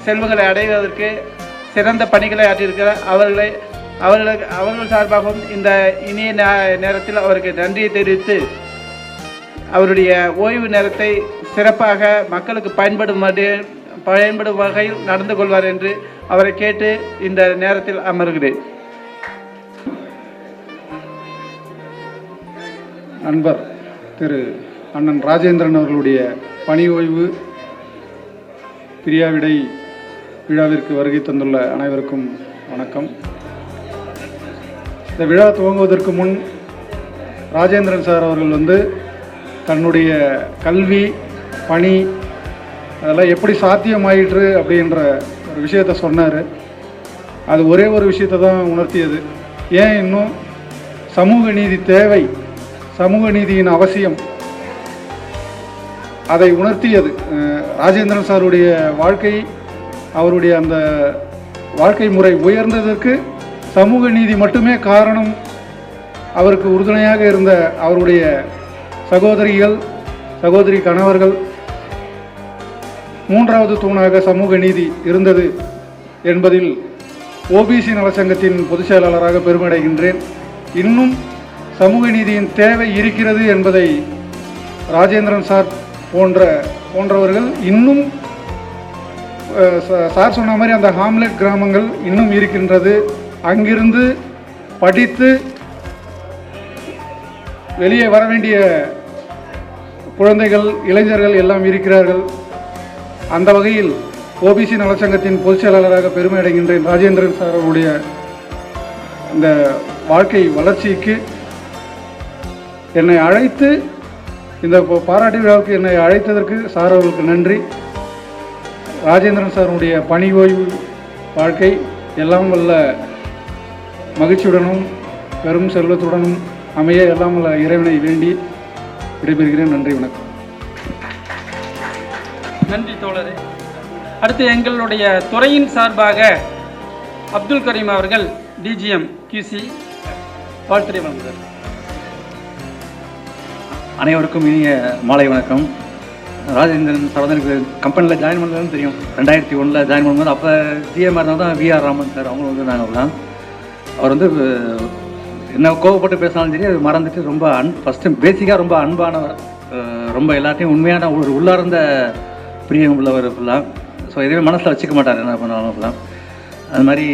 Speaker 10: செல்வங்களை அடைவதற்கு சிறந்த பணிகளை ஆற்றியிருக்கிறார். அவர்கள் சார்பாகவும் இந்த இனிய நேரத்தில் அவருக்கு நன்றியை தெரிவித்து அவருடைய ஓய்வு நேரத்தை சிறப்பாக மக்களுக்கு பயன்படும் வகையில் நடந்து கொள்வார் என்று அவரை கேட்டு இந்த நேரத்தில் அமர்கிறேன்.
Speaker 11: நண்பர் திரு அண்ணன் ராஜேந்திரன் அவர்களுடைய பணி ஓய்வு பிரியாவிடை விழாவிற்கு வருகை தந்துள்ள அனைவருக்கும் வணக்கம். இந்த விழா துவங்குவதற்கு முன் ராஜேந்திரன் சார் அவர்கள் வந்து தன்னுடைய கல்வி பணி அதெல்லாம் எப்படி சாத்தியமாயிற்று அப்படின்ற ஒரு விஷயத்தை சொன்னார். அது ஒரே ஒரு விஷயத்தை தான் உணர்த்தியது. ஏன் இன்னும் சமூக நீதி தேவை, சமூக நீதியின் அவசியம், அதை உணர்த்தியது. ராஜேந்திரன் சாருடைய வாழ்க்கை, அவருடைய அந்த வாழ்க்கை முறை உயர்ந்ததற்கு சமூக நீதி மட்டுமே காரணம். அவருக்கு உறுதுணையாக இருந்த அவருடைய சகோதரி கணவர்கள், மூன்றாவது தூணாக சமூக நீதி இருந்தது என்பதில் ஓபிசி நலச்சங்கத்தின் பொதுச் செயலாளராக பெருமையடைகின்றேன். இன்னும் சமூக நீதியின் தேவை இருக்கிறது என்பதை ராஜேந்திரன் சார் போன்றவர்கள் இன்னும் சார் சொன்ன மாதிரி அந்த ஹாம்லெட் கிராமங்கள் இன்னும் இருக்கின்றது. அங்கிருந்து படித்து வெளியே வர வேண்டிய குழந்தைகள், இளைஞர்கள் எல்லாம் இருக்கிறார்கள். அந்த வகையில் ஓபிசி நலச்சங்கத்தின் பொதுச் செயலாளராக பெருமை அடைகின்றேன். ராஜேந்திரன் சார் அவருடைய இந்த வாழ்க்கை வளர்ச்சிக்கு என்னை அழைத்து, இந்த பாராட்டு விழாவுக்கு என்னை அழைத்ததற்கு சார் அவர்களுக்கு நன்றி. ராஜேந்திரன் சாருடைய பணி ஓய்வு வாழ்க்கை எல்லாம் வல்ல மகிழ்ச்சியுடனும் பெரும் செல்வத்துடனும் அமைய எல்லாம் வல்ல இறைவனை வேண்டி விடைபெறுகிறேன். நன்றி, வணக்கம்.
Speaker 4: நன்றி தோழரே. அடுத்து எங்களுடைய துறையின் சார்பாக அப்துல் கரீம் அவர்கள் டிஜிஎம் QC வாழ்த்துறை வழங்குகிறார்.
Speaker 12: அனைவருக்கும் இனிய மாலை வணக்கம். ராஜேந்திரன் சரவணனுக்கு கம்பெனியில் ஜாயின் பண்ணதுன்னு தெரியும். 2001 ஜாயின் பண்ணும்போது அப்போ சிஎம் இருந்தால் தான் VR ராமன் சார் அவங்க வந்து நாங்கள் அவர் வந்து என்ன கோவப்பட்டு பேசினாலும் சரி அது மறந்துட்டு ரொம்ப ஃபஸ்ட்டு பேசிக்காக ரொம்ப அன்பானவர், ரொம்ப எல்லாத்தையும் உண்மையான ஒரு உள்ளார்ந்த பிரியம் உள்ளவர் ஃபுல்லாக. ஸோ எதுவுமே மனசில் வச்சுக்க மாட்டார் என்ன பண்ணாலும் ஃபுல்லாக. அது மாதிரி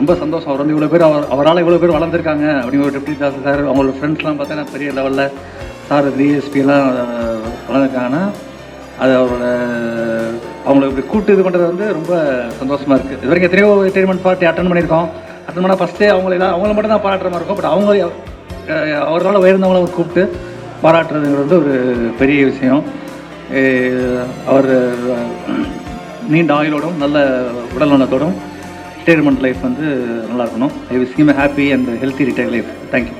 Speaker 12: ரொம்ப சந்தோஷம். அவர் வந்து இவ்வளோ பேர் அவரால் இவ்வளோ பேர் வளர்ந்துருக்காங்க அப்படின்னு ஒரு டெப்டி தாஸ் சார் அவங்களோட ஃப்ரெண்ட்ஸ்லாம் பார்த்தா பெரிய லெவலில் சார் DSP எல்லாம் வளர்ந்துருக்காங்கன்னா அது அவங்களை இப்படி கூப்பிட்டு இது பண்ணுறது வந்து ரொம்ப சந்தோஷமாக இருக்குது. இது வரைக்கும் எத்தனையோ ரிட்டைர்மெண்ட் பார்ட்டி அட்டன் பண்ணியிருக்கோம். அட்டன் பண்ணால் ஃபஸ்ட்டே அவங்கள மட்டும் தான் பாராட்டுற மாதிரி இருக்கும். பட் அவங்க அவரால் உயர்ந்தவங்கள கூப்பிட்டு பாராட்டுறதுங்கிறது வந்து ஒரு பெரிய விஷயம். அவர் நீண்ட ஆயுளோடும் நல்ல உடல் நலத்தோடும் ரிட்டைர்மெண்ட் லைஃப் வந்து நல்லா இருக்கணும். I wish him happy and healthy retire life. Thank you.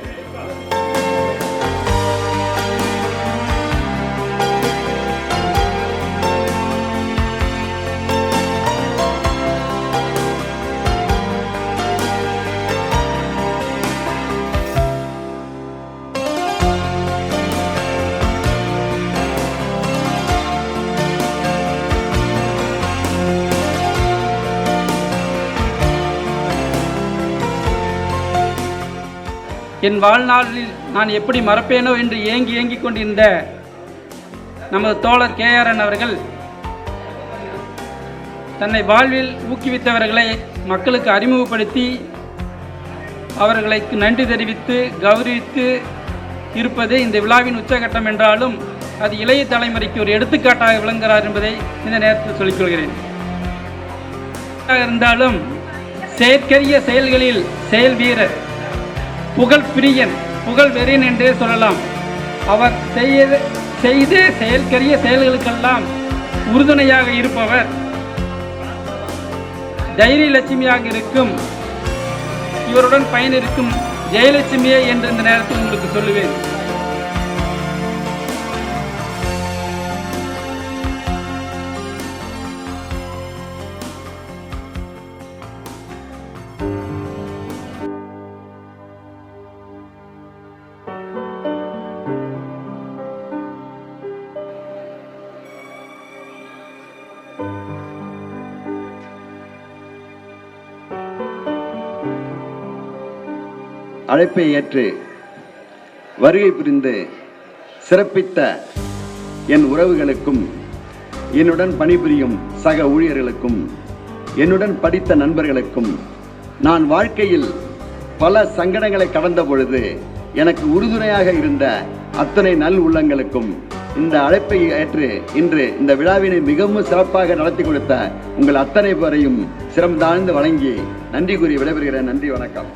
Speaker 4: என் வாழ்நாளில் நான் எப்படி மறப்பேனோ என்று ஏங்கிக் கொண்டிருந்த நமது தோழர் கேஆர்என் அவர்கள் தன்னை வாழ்வில் ஊக்குவித்தவர்களை மக்களுக்கு அறிமுகப்படுத்தி அவர்களுக்கு நன்றி தெரிவித்து கௌரவித்து இருப்பது இந்த விழாவின் உச்சகட்டம் என்றாலும் அது இளைய தலைமுறைக்கு ஒரு எடுத்துக்காட்டாக விளங்குகிறார் என்பதை இந்த நேரத்தில் சொல்லிக்கொள்கிறேன். இருந்தாலும் செயற்கரிய செயல்களில் செயல் வீரர், புகழ் பிரியன், புகழ் வெறியன் என்றே சொல்லலாம். அவர் செய்த செயற்கரிய செயல்களுக்கெல்லாம் உறுதுணையாக இருப்பவர் தைரிய லட்சுமியாக இருக்கும் இவருடன் பயனிருக்கும் ஜெயலட்சுமியே என்று இந்த நேரத்தில் உங்களுக்கு சொல்லுவேன்.
Speaker 3: அழைப்பை ஏற்று வருகை புரிந்து சிறப்பித்த என் உறவுகளுக்கும், என்னுடன் பணிபுரியும் சக ஊழியர்களுக்கும், என்னுடன் படித்த நண்பர்களுக்கும், நான் வாழ்க்கையில் பல சங்கடங்களை கடந்த பொழுது எனக்கு உறுதுணையாக இருந்த அத்தனை நல் உள்ளங்களுக்கும் இந்த அழைப்பை ஏற்று இன்று இந்த விழாவினை மிகவும் சிறப்பாக நடத்தி கொடுத்த உங்கள் அத்தனை பேரையும் சிரம் தாழ்ந்து வழங்கி நன்றி கூறி விடைபெறுகிறேன். நன்றி, வணக்கம்.